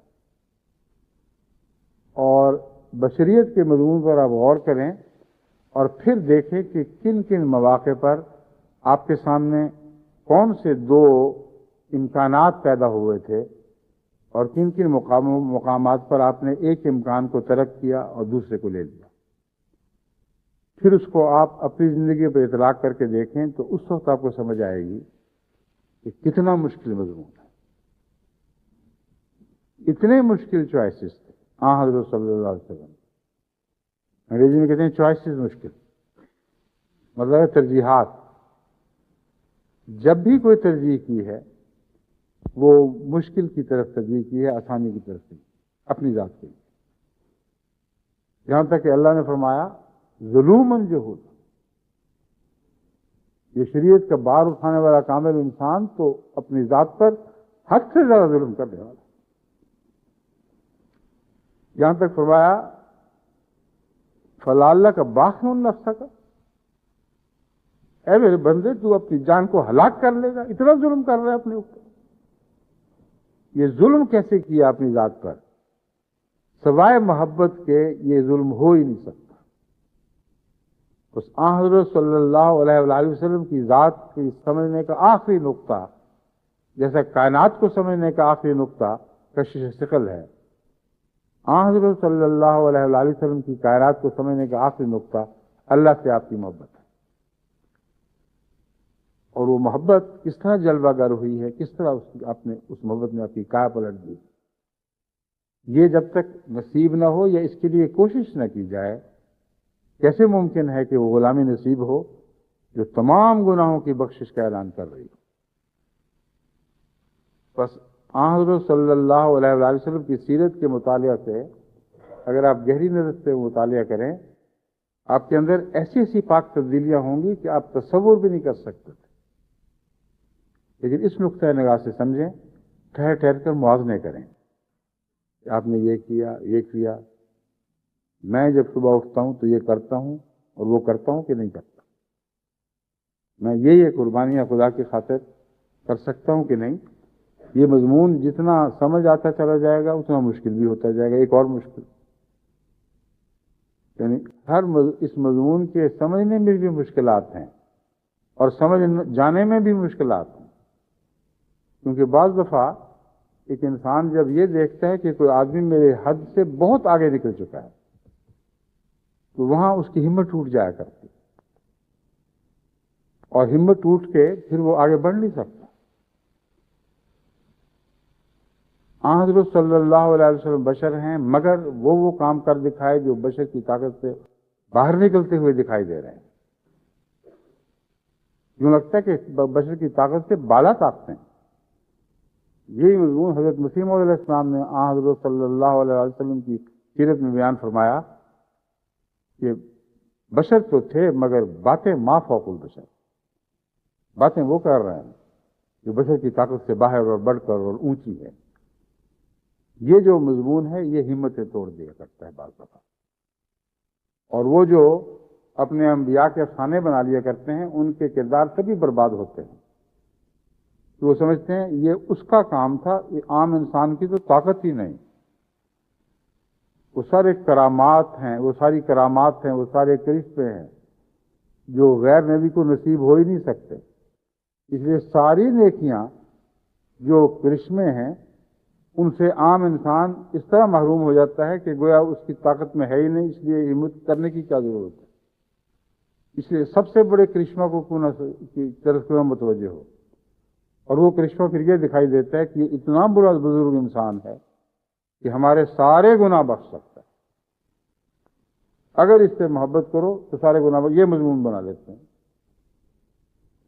اور بشریت کے مضمون پر آپ غور کریں اور پھر دیکھیں کہ کن کن مواقع پر آپ کے سامنے کون سے 2 امکانات پیدا ہوئے تھے اور کن کن مقامات پر آپ نے ایک امکان کو ترک کیا اور دوسرے کو لے لیا۔ پھر اس کو آپ اپنی زندگی پر اطلاق کر کے دیکھیں تو اس وقت آپ کو سمجھ آئے گی کہ کتنا مشکل مضمون ہے۔ اتنے مشکل چوائسز تھے آن حضرت صلی اللہ علیہ وسلم، انگریزی میں کہتے ہیں چوائسز مشکل، مطلب ہے ترجیحات۔ جب بھی کوئی ترجیح کی ہے وہ مشکل کی طرف ترجیح کی ہے، آسانی کی طرف نہیں، اپنی ذات کے لیے، یہاں تک کہ اللہ نے فرمایا ظلوماً جہولا، یہ شریعت کا بار اٹھانے والا کامل انسان تو اپنی ذات پر حد سے زیادہ ظلم کرنے والا، یہاں تک فرمایا فَلَعَلَّكَ بَاخِعٌ نَفْسَكَ، اے میرے بندے تو اپنی جان کو ہلاک کر لے گا، اتنا ظلم کر رہا ہے اپنے اوپر۔ یہ ظلم کیسے کیا اپنی ذات پر؟ سوائے محبت کے یہ ظلم ہو ہی نہیں سکتا۔ اس آن حضرت صلی اللہ علیہ وآلہ وسلم کی ذات کی سمجھنے کا آخری نقطہ، جیسا کائنات کو سمجھنے کا آخری نقطہ کشش ثقل ہے، آن حضرت صلی اللہ علیہ وآلہ وسلم کی کائنات کو سمجھنے کا آخری نقطہ اللہ سے آپ کی محبت ہے، اور وہ محبت کس طرح جلوہ گر ہوئی ہے، کس طرح آپ نے اس محبت میں آپ کی کیا پلٹ دی۔ یہ جب تک نصیب نہ ہو یا اس کے لیے کوشش نہ کی جائے کیسے ممکن ہے کہ وہ غلامی نصیب ہو جو تمام گناہوں کی بخشش کا اعلان کر رہی ہو؟ بس حضرت صلی اللہ علیہ وآلہ وسلم کی سیرت کے مطالعہ سے اگر آپ گہری نظر سے مطالعہ کریں، آپ کے اندر ایسی ایسی پاک تبدیلیاں ہوں گی کہ آپ تصور بھی نہیں کر سکتے تھے۔ لیکن اس نقطۂ نگاہ سے سمجھیں، ٹھہر ٹھہر کر موازنے کریں کہ آپ نے یہ کیا، یہ کیا، میں جب صبح اٹھتا ہوں تو یہ کرتا ہوں اور وہ کرتا ہوں کہ نہیں کرتا، میں یہ قربانیاں خدا کی خاطر کر سکتا ہوں کہ نہیں۔ یہ مضمون جتنا سمجھ آتا چلا جائے گا اتنا مشکل بھی ہوتا جائے گا۔ ایک اور مشکل، یعنی اس مضمون کے سمجھنے میں بھی مشکلات ہیں اور سمجھ جانے میں بھی مشکلات ہیں، کیونکہ بعض دفعہ ایک انسان جب یہ دیکھتا ہے کہ کوئی آدمی میرے حد سے بہت آگے نکل چکا ہے تو وہاں اس کی ہمت ٹوٹ جایا کرتی، اور ہمت ٹوٹ کے پھر وہ آگے بڑھ نہیں سکتا۔ حضرت صلی اللہ علیہ وسلم بشر ہیں، مگر وہ کام کر دکھائے جو بشر کی طاقت سے باہر نکلتے ہوئے دکھائی دے رہے ہیں۔ یوں لگتا ہے کہ بشر کی طاقت سے بالا طاقتیں۔ یہی مضمون حضرت مسیح موعود علیہ السلام نے حضرت صلی اللہ علیہ وسلم کی سیرت میں بیان فرمایا کہ بشر تو تھے مگر باتیں ما فوق البشر، باتیں وہ کر رہے ہیں جو بشر کی طاقت سے باہر اور بڑھ کر اور اونچی ہے۔ یہ جو مضمون ہے یہ ہمتیں توڑ دیا کرتا ہے بعض دفعہ، اور وہ جو اپنے انبیاء کے افسانے بنا لیا کرتے ہیں ان کے کردار تبھی برباد ہوتے ہیں کہ وہ سمجھتے ہیں یہ اس کا کام تھا، یہ عام انسان کی تو طاقت ہی نہیں۔ وہ سارے کرامات ہیں، وہ ساری کرامات ہیں، وہ سارے کرشمے ہیں جو غیر نبی کو نصیب ہو ہی نہیں سکتے۔ اس لیے ساری نیکیاں جو کرشمے ہیں ان سے عام انسان اس طرح محروم ہو جاتا ہے کہ گویا اس کی طاقت میں ہے ہی نہیں، اس لیے ہمت کرنے کی کیا ضرورت ہے۔ اس لیے سب سے بڑے کرشمہ کو کی طرف کیوں متوجہ ہو، اور وہ کرشمہ پھر یہ دکھائی دیتا ہے کہ یہ اتنا بڑا بزرگ انسان ہے کہ ہمارے سارے گناہ بخش سکتا ہے، اگر اس سے محبت کرو تو سارے گناہ یہ مضمون بنا لیتے ہیں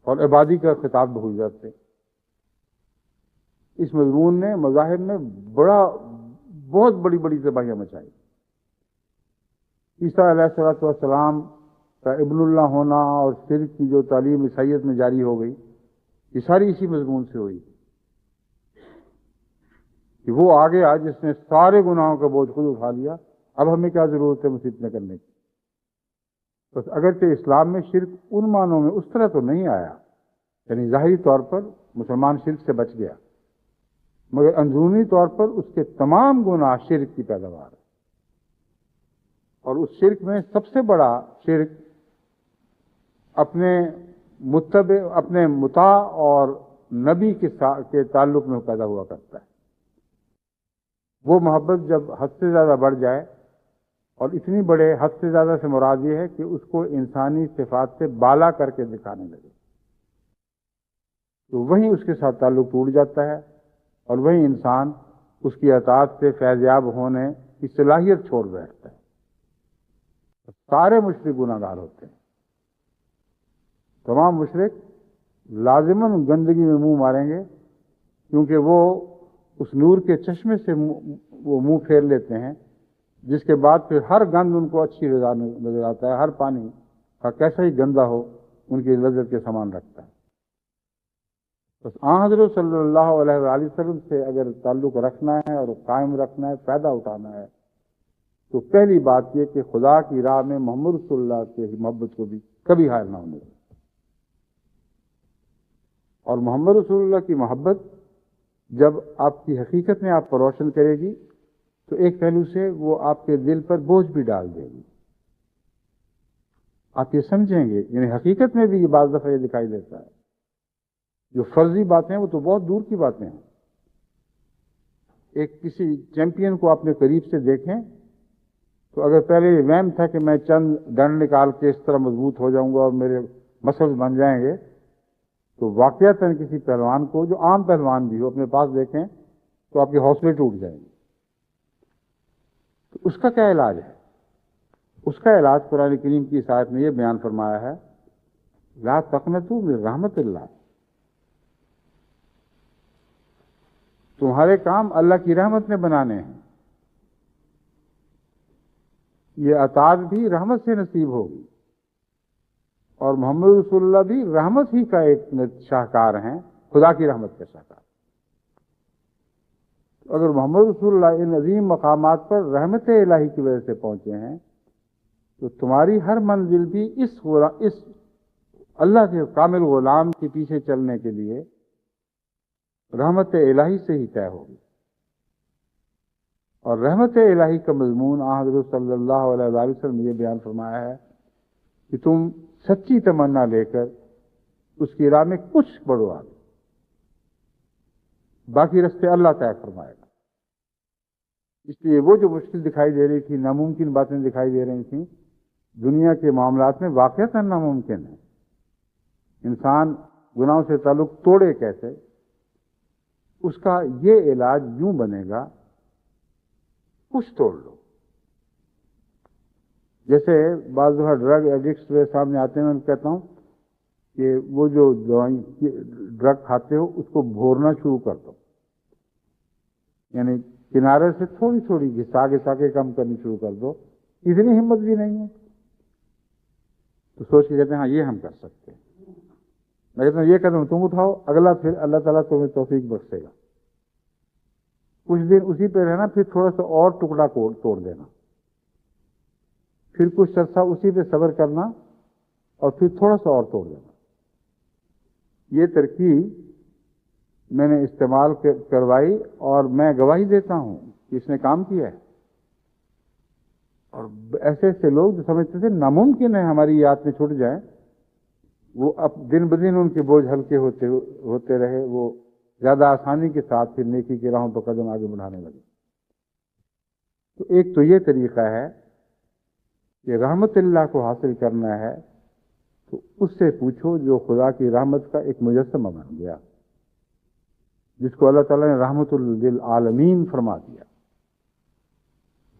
اور عبادی کا خطاب بھول جاتے ہیں۔ اس مضمون نے مذاہب میں بہت بڑی بڑی تباہیاں مچائی۔ عیسیٰ علیہ السلام کا ابن اللہ ہونا اور شرک کی جو تعلیم عیسائیت میں جاری ہو گئی، یہ ساری اسی مضمون سے ہوئی کہ وہ آگے آج جس نے سارے گناہوں کا بوجھ خود اٹھا لیا، اب ہمیں کیا ضرورت ہے مصیبتیں کرنے کی۔ بس اگرچہ اسلام میں شرک ان معنوں میں اس طرح تو نہیں آیا، یعنی ظاہری طور پر مسلمان شرک سے بچ گیا، مگر اندرونی طور پر اس کے تمام گناہ شرک کی پیداوار ہے۔ اور اس شرک میں سب سے بڑا شرک اپنے مطاع اور نبی کے تعلق میں پیدا ہوا کرتا ہے۔ وہ محبت جب حد سے زیادہ بڑھ جائے، اور اتنی بڑے حد سے زیادہ سے مراد یہ ہے کہ اس کو انسانی صفات سے بالا کر کے دکھانے لگے، تو وہیں اس کے ساتھ تعلق ٹوٹ جاتا ہے، اور وہیں انسان اس کی اطاعت سے فیض یاب ہونے کی صلاحیت چھوڑ بیٹھتا ہے۔ سارے مشرک گناہ گار ہوتے ہیں، تمام مشرک لازماً گندگی میں منہ ماریں گے، کیونکہ وہ اس نور کے چشمے سے وہ منہ پھیر لیتے ہیں، جس کے بعد پھر ہر گند ان کو اچھی نظر آتا ہے، ہر پانی کا کیسا ہی گندا ہو ان کی لذت کے سامان رکھتا ہے۔ بس حضرت صلی اللہ علیہ وآلہ وسلم سے اگر تعلق رکھنا ہے اور قائم رکھنا ہے، فائدہ اٹھانا ہے، تو پہلی بات یہ کہ خدا کی راہ میں محمد رسول اللہ کی محبت کو بھی کبھی حائل نہ ہونے دیں۔ اور محمد رسول اللہ کی محبت جب آپ کی حقیقت میں آپ کو روشن کرے گی تو ایک پہلو سے وہ آپ کے دل پر بوجھ بھی ڈال دے گی، آپ یہ سمجھیں گے، یعنی حقیقت میں بھی یہ بعض دفعہ یہ دکھائی دیتا ہے، جو فرضی باتیں وہ تو بہت دور کی باتیں ہیں۔ ایک کسی چیمپئن کو اپنے قریب سے دیکھیں تو اگر پہلے یہ وہم تھا کہ میں چند ڈنڈ نکال کے اس طرح مضبوط ہو جاؤں گا اور میرے مسلز بن جائیں گے، تو واقعتاً کسی پہلوان کو جو عام پہلوان بھی ہو اپنے پاس دیکھیں تو آپ کے حوصلے ٹوٹ جائیں گے۔ تو اس کا کیا علاج ہے؟ اس کا علاج قرآن کریم کی اس آیت میں یہ بیان فرمایا ہے، لا تقنطوا من رحمت اللہ، تمہارے کام اللہ کی رحمت میں بنانے ہیں، یہ اطاعت بھی رحمت سے نصیب ہوگی، اور محمد رسول اللہ بھی رحمت ہی کا ایک شاہکار ہیں، خدا کی رحمت کا شاہکار۔ اگر محمد رسول اللہ ان عظیم مقامات پر رحمت الہی کی وجہ سے پہنچے ہیں تو تمہاری ہر منزل بھی اس اللہ کے کامل غلام کے پیچھے چلنے کے لیے رحمت الہی سے ہی طے ہوگی۔ اور رحمت الہی کا مضمون حضرت صلی اللہ علیہ وآلہ وسلم نے یہ بیان فرمایا ہے کہ تم سچی تمنا لے کر اس کی راہ میں کچھ بڑھو آگے، باقی رستے اللہ طے فرمائے گا۔ اس لیے وہ جو مشکل دکھائی دے رہی تھی، ناممکن باتیں دکھائی دے رہی تھیں، دنیا کے معاملات میں واقعتاً ناممکن ہے۔ انسان گناہوں سے تعلق توڑے کیسے، اس کا یہ علاج یوں بنے گا، کچھ توڑ لو۔ جیسے بعض دفعہ ڈرگ ایڈکٹس میرے سامنے آتے ہیں، میں کہتا ہوں کہ وہ جو ڈرگ کھاتے ہو اس کو بھورنا شروع کر دو، یعنی کنارے سے تھوڑی تھوڑی گھسا گھسا کے کم کرنی شروع کر دو۔ اتنی ہمت بھی نہیں ہے تو سوچ کے کہتے ہیں ہاں یہ ہم کر سکتے ہیں۔ میں کہتا ہوں یہ قدم تم اٹھاؤ، اگلا پھر اللہ تعالیٰ تمہیں توفیق بخشے گا۔ کچھ دن اسی پہ رہنا، پھر تھوڑا سا اور ٹکڑا توڑ دینا، پھر کچھ عرصہ اسی پہ صبر کرنا، اور پھر تھوڑا سا اور توڑ دینا۔ یہ ترکیب میں نے استعمال کروائی اور میں گواہی دیتا ہوں کہ اس نے کام کیا ہے۔ اور ایسے ایسے لوگ جو سمجھتے تھے ناممکن ہے ہماری یہ عادتیں چھوٹ جائیں، وہ اب دن بدن ان کے بوجھ ہلکے ہوتے رہے، وہ زیادہ آسانی کے ساتھ پھر نیکی کی راہوں پر قدم آگے بڑھانے لگے۔ تو ایک تو یہ طریقہ ہے کہ رحمت اللہ کو حاصل کرنا ہے تو اس سے پوچھو جو خدا کی رحمت کا ایک مجسمہ بن گیا، جس کو اللہ تعالیٰ نے رحمت للعالمین فرما دیا،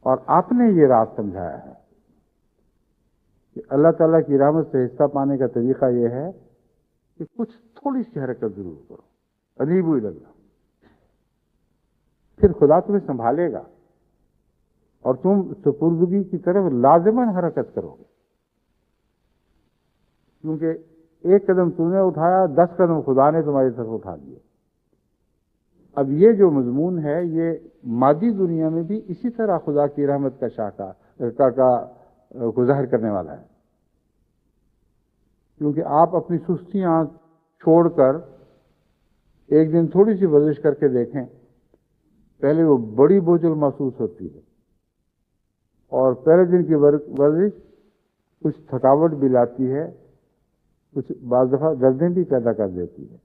اور آپ نے یہ راز سمجھایا ہے کہ اللہ تعالیٰ کی رحمت سے حصہ پانے کا طریقہ یہ ہے کہ کچھ تھوڑی سی حرکت ضرور کرو، انیبوا الی اللہ، پھر خدا تمہیں سنبھالے گا اور تم سپردگی کی طرف لازماً حرکت کرو گے، کیونکہ ایک قدم تم نے اٹھایا، 10 قدم خدا نے تمہاری طرف اٹھا دیے۔ اب یہ جو مضمون ہے یہ مادی دنیا میں بھی اسی طرح خدا کی رحمت کا شاخہ کو ظاہر کرنے والا ہے، کیونکہ آپ اپنی سستیاں چھوڑ کر ایک دن تھوڑی سی ورزش کر کے دیکھیں، پہلے وہ بڑی بوجھل محسوس ہوتی ہے، اور پہلے دن کی ورزش کچھ تھکاوٹ بھی لاتی ہے، کچھ بعض دفعہ دردیں بھی پیدا کر دیتی ہے،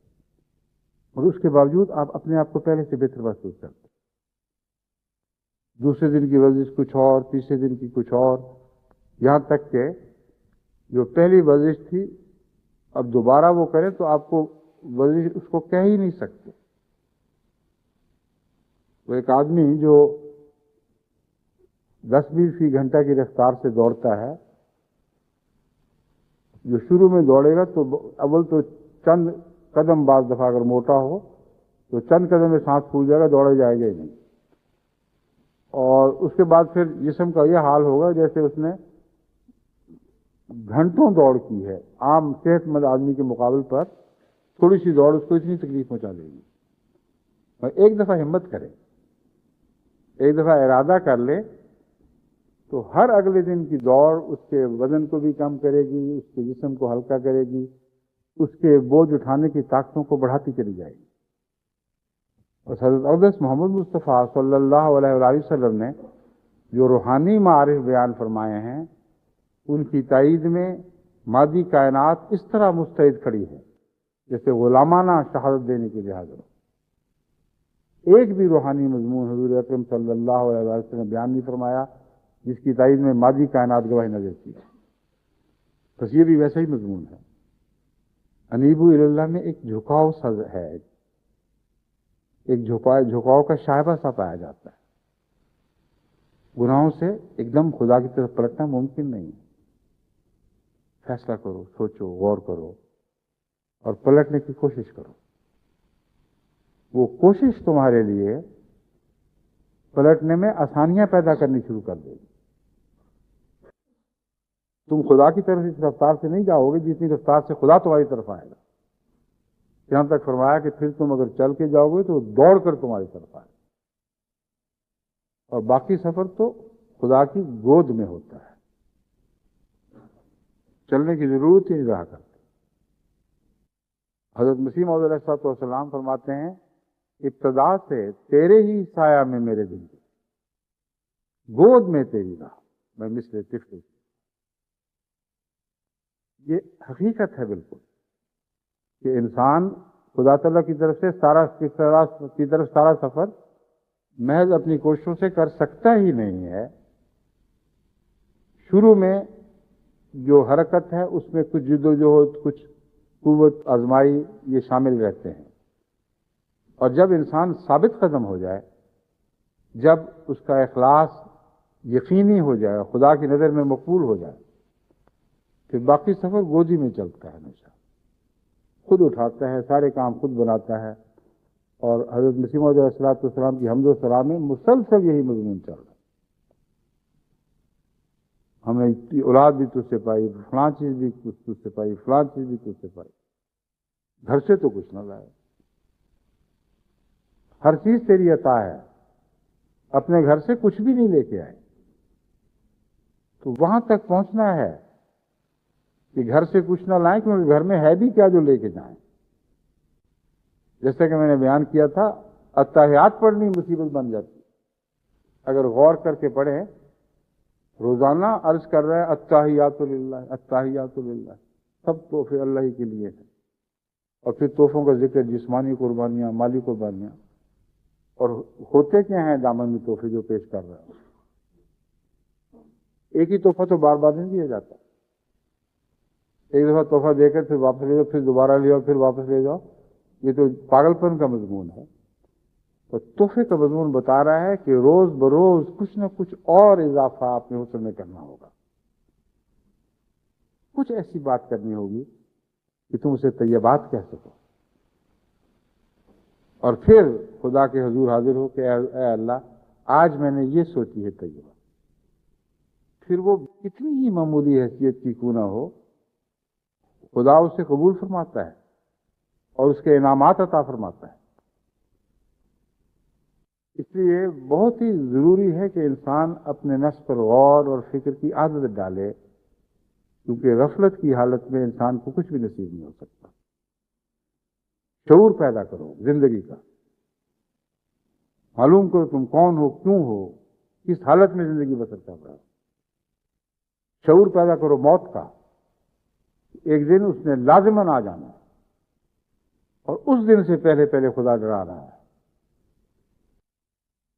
اور اس کے باوجود آپ اپنے آپ کو پہلے سے بہتر محسوس کرتے ہیں۔ دوسرے دن کی ورزش کچھ اور، تیسرے دن کی کچھ اور، یہاں تک کہ جو پہلی ورزش تھی اب دوبارہ وہ کریں تو آپ کو ورزش اس کو کہہ ہی نہیں سکتے۔ وہ ایک آدمی جو 10 میل فی گھنٹہ کی رفتار سے دوڑتا ہے، جو شروع میں دوڑے گا تو اول تو چند قدم، بعض دفعہ اگر موٹا ہو تو چند قدم میں سانس پھول جائے گا، دوڑا جائے گا ہی نہیں، اور اس کے بعد پھر جسم کا یہ حال ہوگا جیسے اس نے گھنٹوں دوڑ کی ہے۔ عام صحت مند آدمی کے مقابل پر تھوڑی سی دوڑ اس کو اتنی تکلیف پہنچا دے گی۔ اور ایک دفعہ ہمت کرے، ایک دفعہ ارادہ کر لے تو ہر اگلے دن کی دوڑ اس کے وزن کو بھی کم کرے گی، اس کے جسم کو ہلکا کرے گی، اس کے بوجھ اٹھانے کی طاقتوں کو بڑھاتی چلی جائے گی۔ اور حضرت اقدس محمد مصطفیٰ صلی اللہ علیہ وآلہ وسلم نے جو روحانی معارف بیان فرمائے ہیں، ان کی تائید میں مادی کائنات اس طرح مستعد کھڑی ہے جیسے غلامانہ شہادت دینے کے لحاظ سے۔ ایک بھی روحانی مضمون حضور اکرم صلی اللہ علیہ وسلم نے بیان نہیں فرمایا جس کی تائید میں مادی کائنات گواہی نہ دیتی ہے۔ بس یہ بھی ویسا ہی مضمون ہے۔ انیبوا الی اللہ میں ایک جھکاؤ سا ہے، ایک جھکاؤ کا شائبہ سا پایا جاتا ہے۔ گناہوں سے ایک دم خدا کی طرف پلٹنا ممکن نہیں ہے. فیصلہ کرو، سوچو، غور کرو اور پلٹنے کی کوشش کرو. وہ کوشش تمہارے لیے پلٹنے میں آسانیاں پیدا کرنی شروع کر دے گی. تم خدا کی طرف اس رفتار سے نہیں جاؤ گے جتنی رفتار سے خدا تمہاری طرف آئے گا. یہاں تک فرمایا کہ پھر تم اگر چل کے جاؤ گے تو دوڑ کر تمہاری طرف آئے گا، اور باقی سفر تو خدا کی گود میں ہوتا ہے. چلنے کی ضرورت ہی نہیں رہا کرتی. حضرت مسیح موعود علیہ السلام فرماتے ہیں ابتدا سے تیرے ہی سایہ میں میرے دل کی، گود میں تیری راہ میں مثل طفل. یہ حقیقت ہے بالکل کہ انسان خدا تعالیٰ کی طرف سے سارا سفر محض اپنی کوششوں سے کر سکتا ہی نہیں ہے. شروع میں جو حرکت ہے اس میں کچھ جد و جہد، کچھ قوت آزمائی یہ شامل رہتے ہیں، اور جب انسان ثابت قدم ہو جائے، جب اس کا اخلاص یقینی ہو جائے، خدا کی نظر میں مقبول ہو جائے، پھر باقی سفر گودی میں چلتا ہے. ہمیشہ خود اٹھاتا ہے، سارے کام خود بناتا ہے. اور حضرت مسیح موعود علیہ السلام کی حمد و ثنا میں مسلسل یہی مضمون چل رہا ہے. ہم نے اولاد بھی تجھ سے پائی، فلاں چیز بھی تجھ سے پائی، فلاں چیز بھی تجھ سے پائی. گھر سے تو کچھ نہ لائے، ہر چیز تیری عطا ہے، اپنے گھر سے کچھ بھی نہیں لے کے آئے. تو وہاں تک پہنچنا ہے کہ گھر سے کچھ نہ لائیں، کیونکہ گھر میں ہے بھی کیا جو لے کے جائیں. جیسا کہ میں نے بیان کیا تھا، اتحیات پڑھنی مصیبت بن جاتی. اگر غور کر کے پڑھیں، روزانہ عرض کر رہے ہیں التحیات للہ، التحیات للہ، سب تحفے اللہ ہی کے لیے ہیں. اور پھر تحفوں کا ذکر، جسمانی قربانیاں، مالی قربانیاں. اور ہوتے کیا ہیں دامن میں تحفے جو پیش کر رہے ہیں؟ ایک ہی تحفہ تو بار بار نہیں دیا جاتا. ایک دفعہ تحفہ دے کر پھر واپس لے جاؤ، پھر دوبارہ لے جاؤ، پھر واپس لے جاؤ. یہ تو پاگل پن کا مضمون ہے. تو تحفے کا مضمون بتا رہا ہے کہ روز بروز کچھ نہ کچھ اور اضافہ اپنے حسن میں کرنا ہوگا. کچھ ایسی بات کرنی ہوگی کہ تم اسے طیبات کہہ سکو، اور پھر خدا کے حضور حاضر ہو کہ اے اللہ، آج میں نے یہ سوچی ہے طیبہ. پھر وہ کتنی ہی معمولی حیثیت کی کیوں نہ ہو، خدا اسے قبول فرماتا ہے اور اس کے انعامات عطا فرماتا ہے. اس لیے بہت ہی ضروری ہے کہ انسان اپنے نفس پر غور اور فکر کی عادت ڈالے، کیونکہ غفلت کی حالت میں انسان کو کچھ بھی نصیب نہیں ہو سکتا. شعور پیدا کرو زندگی کا، معلوم کرو تم کون ہو، کیوں ہو، کس حالت میں زندگی بسر کر رہا ہو. شعور پیدا کرو موت کا، ایک دن اس نے لازماً آ جانا ہے، اور اس دن سے پہلے پہلے خدا ڈرا رہا ہے.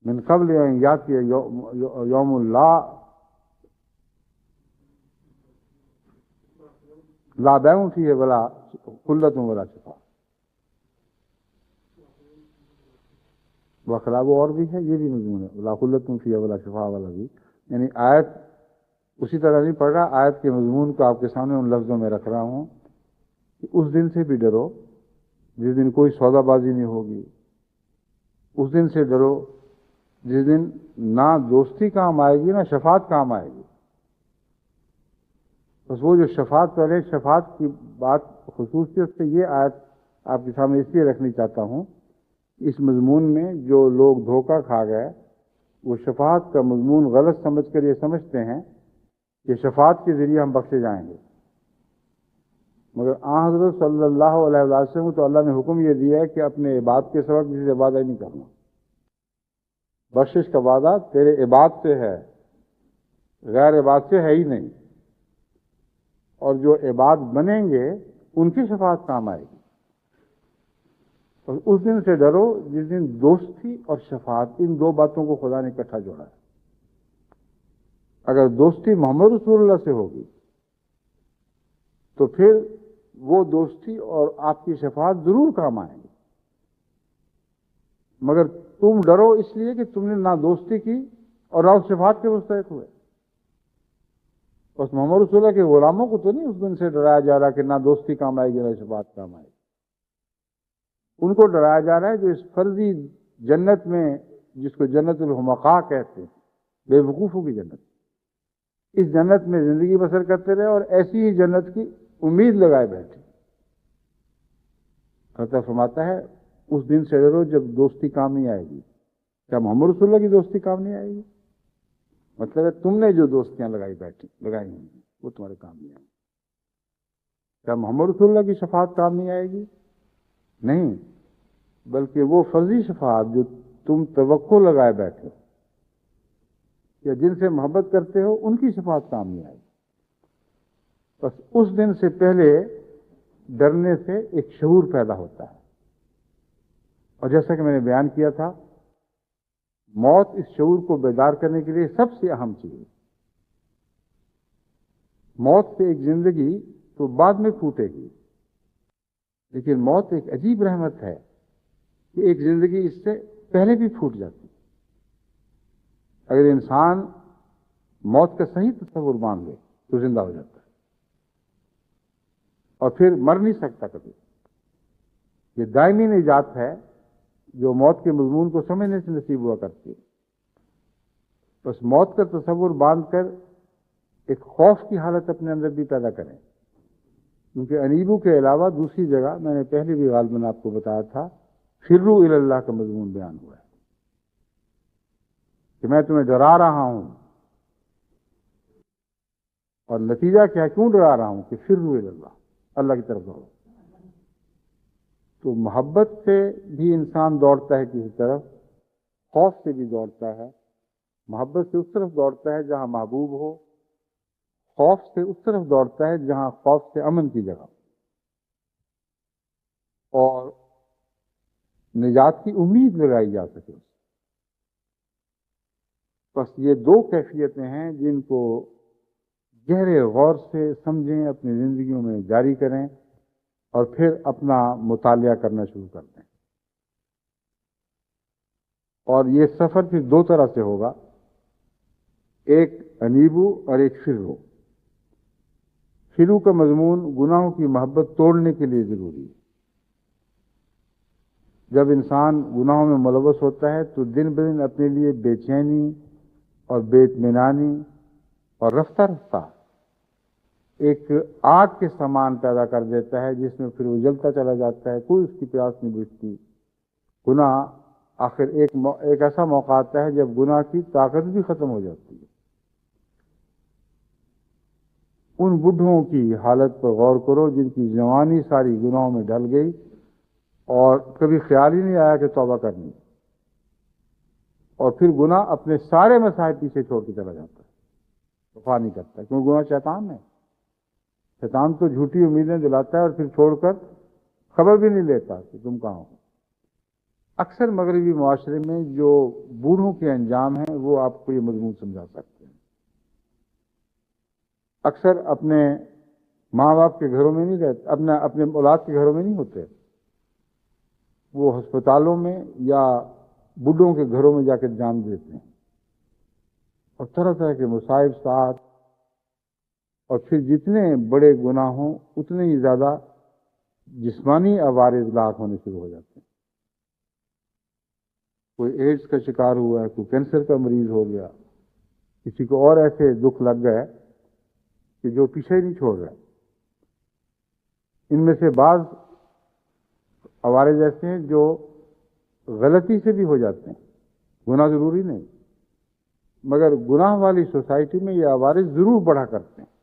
من قبل ان یاتی یوم اللہ لا بیع فیہ ولا خلۃ ولا شفاء. وخراب اور بھی ہے، یہ بھی مضمون ہے لا خلۃ فیہ ولا شفاء والا بھی. یعنی آیت اسی طرح نہیں پڑھ رہا، آیت کے مضمون کو آپ کے سامنے ان لفظوں میں رکھ رہا ہوں کہ اس دن سے بھی ڈرو جس دن کوئی سودا بازی نہیں ہوگی. اس دن سے ڈرو جس دن نہ دوستی کام آئے گی، نہ شفاعت کام آئے گی. بس وہ جو شفاعت پہلے، شفاعت کی بات خصوصیت سے یہ آیت آپ کے سامنے اس لیے رکھنی چاہتا ہوں، اس مضمون میں جو لوگ دھوکہ کھا گئے وہ شفاعت کا مضمون غلط سمجھ کر یہ سمجھتے ہیں کہ شفاعت کے ذریعے ہم بخشے جائیں گے. مگر آن حضرت صلی اللہ علیہ وسلم تو اللہ نے حکم یہ دیا ہے کہ اپنے عبادت کے سبب کسی سے وعدہ نہیں کرنا. بخشش کا وعدہ تیرے عبادت سے ہے، غیر عبادت سے ہے ہی نہیں. اور جو عباد بنیں گے ان کی شفاعت کام آئے گی. اور اس دن سے ڈرو جس دن دوستی اور شفاعت، ان دو باتوں کو خدا نے اکٹھا جوڑا ہے. اگر دوستی محمد رسول اللہ سے ہوگی تو پھر وہ دوستی اور آپ کی شفاعت ضرور کام آئیں گی. مگر تم ڈرو اس لیے کہ تم نے نہ دوستی کی اور راؤ صفات کے مستحق ہوئے. بس محمد رسول اللہ کے غلاموں کو تو نہیں اس دن سے ڈرایا جا رہا کہ نہ دوستی کام آئے گی نہ شفاعت کام آئے گی. ان کو ڈرایا جا رہا ہے جو اس فرضی جنت میں، جس کو جنت الحمقاء کہتے ہیں، بے وقوفوں کی جنت، اس جنت میں زندگی بسر کرتے رہے اور ایسی ہی جنت کی امید لگائے بیٹھے. اللہ فرماتا ہے اس دن سے ڈرو جب دوستی کام نہیں آئے گی. کیا محمد رسول اللہ کی دوستی کام نہیں آئے گی؟ مطلب ہے تم نے جو دوستیاں لگائی ہیں وہ تمہارے کام نہیں آئے گی. کیا محمد رسول اللہ کی شفاعت کام نہیں آئے گی؟ نہیں، بلکہ وہ فرضی شفاعت جو تم توقع لگائے بیٹھے ہو یا جن سے محبت کرتے ہو، ان کی شفاعت کام نہیں آئے گی. بس اس دن سے پہلے ڈرنے سے ایک شعور پیدا ہوتا ہے. اور جیسا کہ میں نے بیان کیا تھا، موت اس شعور کو بیدار کرنے کے لیے سب سے اہم چیز ہے. موت سے ایک زندگی تو بعد میں پھوٹے گی، لیکن موت ایک عجیب رحمت ہے کہ ایک زندگی اس سے پہلے بھی پھوٹ جاتی. اگر انسان موت کا صحیح تصور مان لے تو زندہ ہو جاتا ہے اور پھر مر نہیں سکتا کبھی. یہ دائمی نجات ہے جو موت کے مضمون کو سمجھنے سے نصیب ہوا کرتی ہے. بس موت کا تصور باندھ کر ایک خوف کی حالت اپنے اندر بھی پیدا کریں، کیونکہ انیبو کے علاوہ دوسری جگہ میں نے پہلے بھی غالباً آپ کو بتایا تھا فرو الی اللہ کا مضمون بیان ہوا ہے کہ میں تمہیں ڈرا رہا ہوں. اور نتیجہ کیا، کیوں ڈرا رہا ہوں؟ کہ فرو الی اللہ، اللہ کی طرف دوڑو. تو محبت سے بھی انسان دوڑتا ہے کسی طرف، خوف سے بھی دوڑتا ہے. محبت سے اس طرف دوڑتا ہے جہاں محبوب ہو، خوف سے اس طرف دوڑتا ہے جہاں خوف سے امن کی جگہ، اور نجات کی امید لگائی جا سکے. بس یہ دو کیفیتیں ہیں جن کو گہرے غور سے سمجھیں، اپنی زندگیوں میں جاری کریں اور پھر اپنا مطالعہ کرنا شروع کر دیں. اور یہ سفر پھر دو طرح سے ہوگا، ایک انیبو اور ایک فرو. فرو کا مضمون گناہوں کی محبت توڑنے کے لیے ضروری ہے. جب انسان گناہوں میں ملوث ہوتا ہے تو دن بدن اپنے لیے بے چینی اور بے اطمینانی اور رفتہ رفتہ ایک آگ کے سامان پیدا کر دیتا ہے جس میں پھر وہ جلتا چلا جاتا ہے، کوئی اس کی پیاس نہیں بجھتی. گناہ آخر ایک ایسا موقع آتا ہے جب گناہ کی طاقت بھی ختم ہو جاتی ہے. ان بڈھوں کی حالت پر غور کرو جن کی جوانی ساری گناہوں میں ڈل گئی اور کبھی خیال ہی نہیں آیا کہ توبہ کرنی، اور پھر گناہ اپنے سارے مسائل پیچھے چھوڑ کے چلا جاتا ہے، وفا نہیں کرتا. کیونکہ گناہ شیطان ہے. شیطان تو جھوٹی امیدیں دلاتا ہے اور پھر چھوڑ کر خبر بھی نہیں لیتا کہ تم کہاں ہو. اکثر مغربی معاشرے میں جو بوڑھوں کے انجام ہیں وہ آپ کو یہ مضمون سمجھا سکتے ہیں. اکثر اپنے ماں باپ کے گھروں میں نہیں رہتے، اپنے اولاد کے گھروں میں نہیں ہوتے، وہ ہسپتالوں میں یا بڈھوں کے گھروں میں جا کے جان دیتے ہیں، اور طرح طرح کے مصائب ساتھ. اور پھر جتنے بڑے گناہ ہوں اتنے ہی زیادہ جسمانی عوارض لاحق ہونے شروع ہو جاتے ہیں. کوئی ایڈز کا شکار ہوا ہے، کوئی کینسر کا مریض ہو گیا، کسی کو اور ایسے دکھ لگ گئے کہ جو پیچھے ہی نہیں چھوڑ رہے. ان میں سے بعض عوارض ایسے ہیں جو غلطی سے بھی ہو جاتے ہیں، گناہ ضروری نہیں، مگر گناہ والی سوسائٹی میں یہ عوارض ضرور بڑھا کرتے ہیں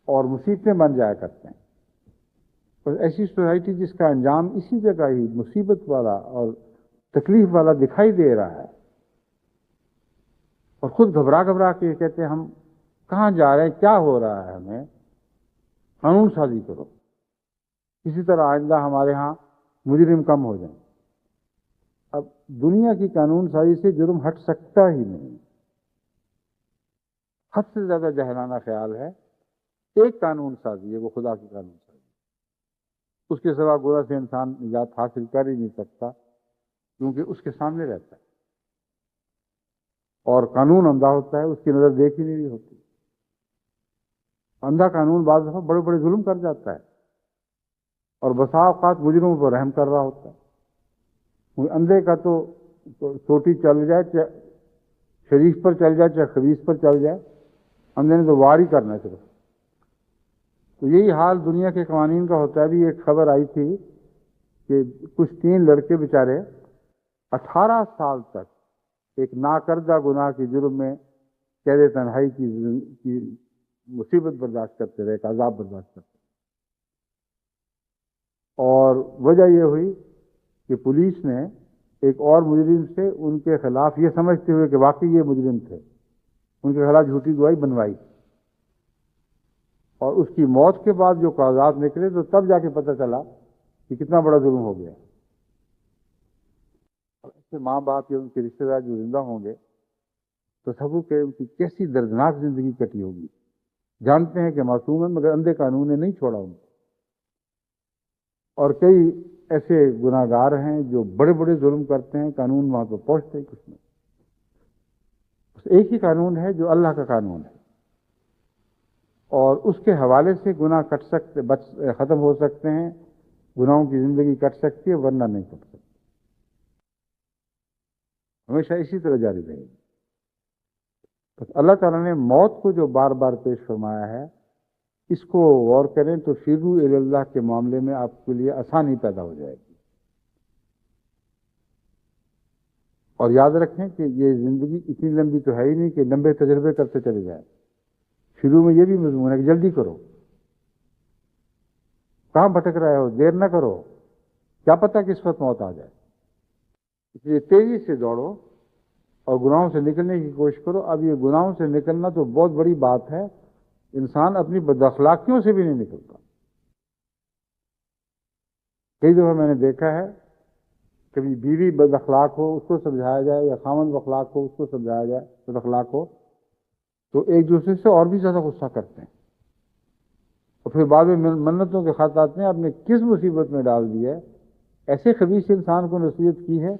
اور مصیبتیں بن جایا کرتے ہیں. اور ایسی سوسائٹی جس کا انجام اسی جگہ ہی مصیبت والا اور تکلیف والا دکھائی دے رہا ہے، اور خود گھبرا گھبرا کے کہتے ہیں ہم کہاں جا رہے ہیں، کیا ہو رہا ہے، ہمیں قانون سازی کرو، کسی طرح آئندہ ہمارے ہاں مجرم کم ہو جائیں. اب دنیا کی قانون سازی سے جرم ہٹ سکتا ہی نہیں. حد سے زیادہ جہلانہ خیال ہے ایک قانون سازی ہے، وہ خدا کی قانون سازی. اس کے سوا گناہ سے انسان نجات حاصل کر ہی نہیں سکتا، کیونکہ اس کے سامنے رہتا ہے. اور قانون اندھا ہوتا ہے، اس کی نظر دیکھ ہی نہیں رہی ہوتی. اندھا قانون بعض دفعہ بڑے بڑے ظلم کر جاتا ہے اور بسا اوقات مجرموں پر رحم کر رہا ہوتا ہے. اندھے کا تو چوٹی چل جائے، چاہے شریف پر چل جائے چاہے خبیث پر چل جائے، اندھے نے تو وار ہی کرنا ہے صرف. تو یہی حال دنیا کے قوانین کا ہوتا ہے. ابھی ایک خبر آئی تھی کہ کچھ 3 لڑکے بیچارے 18 سال تک ایک ناکردہ گناہ کے جرم میں قید تنہائی کی مصیبت برداشت کرتے رہے، ایک عذاب برداشت کرتے رہے. اور وجہ یہ ہوئی کہ پولیس نے ایک اور مجرم سے ان کے خلاف یہ سمجھتے ہوئے کہ واقعی یہ مجرم تھے، ان کے خلاف جھوٹی گواہی بنوائی. اور اس کی موت کے بعد جو کاغذات نکلے تو تب جا کے پتہ چلا کہ کتنا بڑا ظلم ہو گیا. ایسے ماں باپ یا ان کے رشتے دار جو زندہ ہوں گے تصور کہ ان کی کیسی دردناک زندگی کٹی ہوگی. جانتے ہیں کہ معصوم ہیں مگر اندھے قانون نے نہیں چھوڑا ان کو. اور کئی ایسے گناہ گار ہیں جو بڑے بڑے ظلم کرتے ہیں، قانون وہاں پہ پہنچتے ہی کچھ نہیں. بس ایک ہی قانون ہے جو اللہ کا قانون ہے، اور اس کے حوالے سے گناہ ختم ہو سکتے ہیں، گناہوں کی زندگی کٹ سکتی ہے، ورنہ نہیں کٹ سکتی. ہمیشہ اسی طرح جاری رہے گی. بس اللہ تعالیٰ نے موت کو جو بار بار پیش فرمایا ہے، اس کو غور کریں تو فروا الی اللہ کے معاملے میں آپ کے لیے آسانی پیدا ہو جائے گی. اور یاد رکھیں کہ یہ زندگی اتنی لمبی تو ہے ہی نہیں کہ لمبے تجربے کرتے چلے جائیں. شروع میں یہ بھی مضمون ہے کہ جلدی کرو، کہاں بھٹک رہے ہو، دیر نہ کرو، کیا پتہ کس وقت موت آ جائے. اس لیے تیزی سے دوڑو اور گناہوں سے نکلنے کی کوشش کرو. اب یہ گناہوں سے نکلنا تو بہت بڑی بات ہے، انسان اپنی بد اخلاقیوں سے بھی نہیں نکلتا. کئی دفعہ میں نے دیکھا ہے کبھی بیوی بد اخلاق ہو اس کو سمجھایا جائے، یا خامند بد اخلاق ہو اس کو سمجھایا جائے، بد اخلاق ہو تو ایک دوسرے سے اور بھی زیادہ غصہ کرتے ہیں، اور پھر بعد میں منتوں کے خط آتے ہیں. آپ نے کس مصیبت میں ڈال دی ہے. ایسے خبیث انسان کو نصیحت کی ہے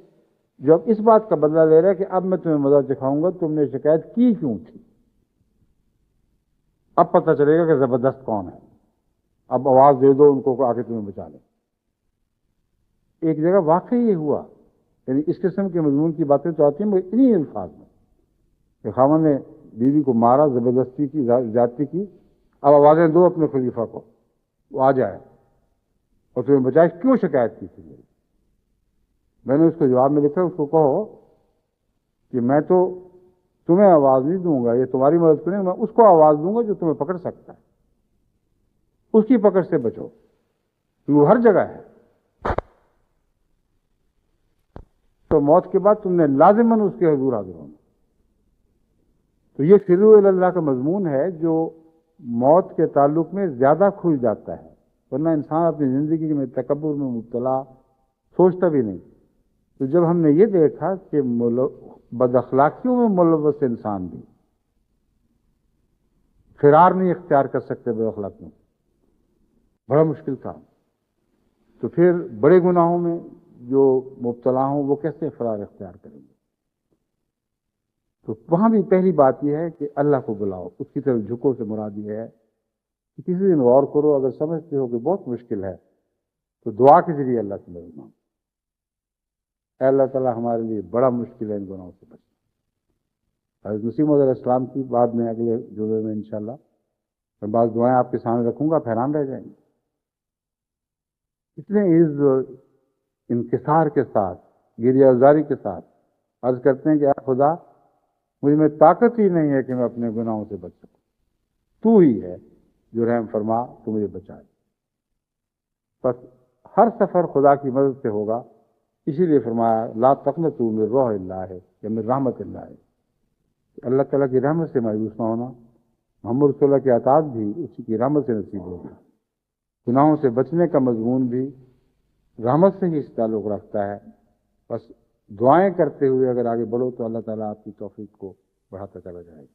جو اب اس بات کا بدلہ لے رہا ہے کہ اب میں تمہیں مزہ چکھاؤں گا، تم نے شکایت کی کیوں تھی. اب پتہ چلے گا کہ زبردست کون ہے. اب آواز دے دو ان کو آ کے تمہیں بچا لیں. ایک جگہ واقعی یہ ہوا. یعنی اس قسم کے مضمون کی باتیں تو آتی ہیں مگر انہی الفاظ میں کہ خاوند نے بیوی کو مارا، زبردستی کی، زیادتی کی. اب آوازیں دو اپنے خلیفہ کو، وہ آ جائے اور تمہیں بچائے. کیوں شکایت کی تھی میری؟ میں نے اس کو جواب میں لکھا، اس کو کہو کہ میں تو تمہیں آواز نہیں دوں گا، یہ تمہاری مدد کریں، میں اس کو آواز دوں گا جو تمہیں پکڑ سکتا ہے. اس کی پکڑ سے بچو، وہ ہر جگہ ہے. تو موت کے بعد تم نے لازماً اس کے حضور حاضر ہونا. تو یہ فروا الی اللہ کا مضمون ہے جو موت کے تعلق میں زیادہ کھل جاتا ہے، ورنہ انسان اپنی زندگی میں تکبر میں مبتلا سوچتا بھی نہیں. تو جب ہم نے یہ دیکھا کہ بد اخلاقیوں میں ملوث انسان بھی فرار نہیں اختیار کر سکتے بد اخلاقیوں، بڑا مشکل کام. تو پھر بڑے گناہوں میں جو مبتلا ہوں وہ کیسے فرار اختیار کریں گے؟ تو وہاں بھی پہلی بات یہ ہے کہ اللہ کو بلاؤ، اس کی طرف جھکو. سے مراد یہ ہے کہ کسی دن غور کرو، اگر سمجھتے ہو کہ بہت مشکل ہے تو دعا کے ذریعے اللہ سے مدد مانگو. اے اللہ تعالیٰ ہمارے لیے بڑا مشکل ہے ان گناہوں سے بچنا. حضرت مسیح موعود علیہ السلام کی بعد میں اگلے جمعے میں انشاءاللہ میں بعض دعائیں آپ کے سامنے رکھوں گا، حیران رہ جائیں گے. اتنے عز و انکسار کے ساتھ، گریہ زاری کے ساتھ عرض کرتے ہیں کہ اے خدا، مجھ میں طاقت ہی نہیں ہے کہ میں اپنے گناہوں سے بچ سکوں. تو ہی ہے جو رحم فرما، تو مجھے بچائے. بس ہر سفر خدا کی مدد سے ہوگا. اسی لیے فرمایا لا تقنطوا من روح اللہ یا من رحمت اللہ. اللہ تعالیٰ کی رحمت سے مایوس نہ ہونا. محمد رسول اللہ کی اطاعت بھی اسی کی رحمت سے نصیب ہوگی. گناہوں سے بچنے کا مضمون بھی رحمت سے ہی اس تعلق رکھتا ہے. بس دعائیں کرتے ہوئے اگر آگے بڑھو تو اللہ تعالیٰ آپ کی توفیق کو بڑھاتا چلا جائے گا.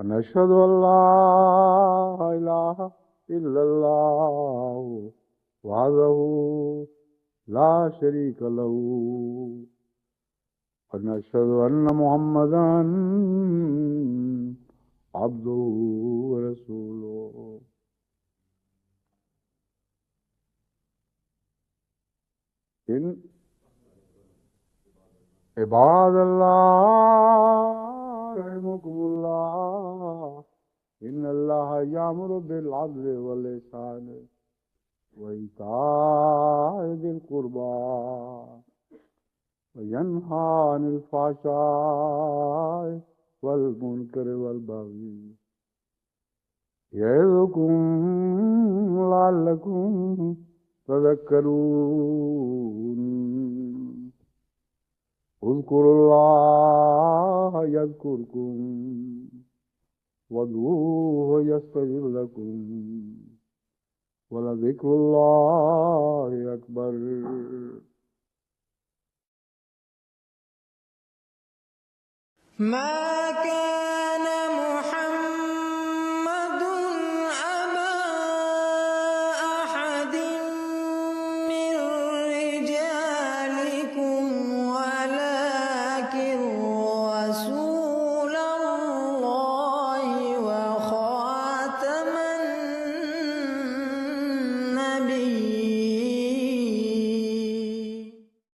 ونشهد أن لا إله إلا الله وحده لا شريك له ونشهد أن محمدا عبده ورسوله. إن عباد الله رحمكم الله إن الله يأمر بالعدل والإحسان وإيتاء ذي القربى وينهى عن الفحشاء والمنكر والبغي يعظكم لعلكم تذكرون. اذكروا الله يذكركم وادعوه يستجب لكم ولذكر الله أكبر. ما كان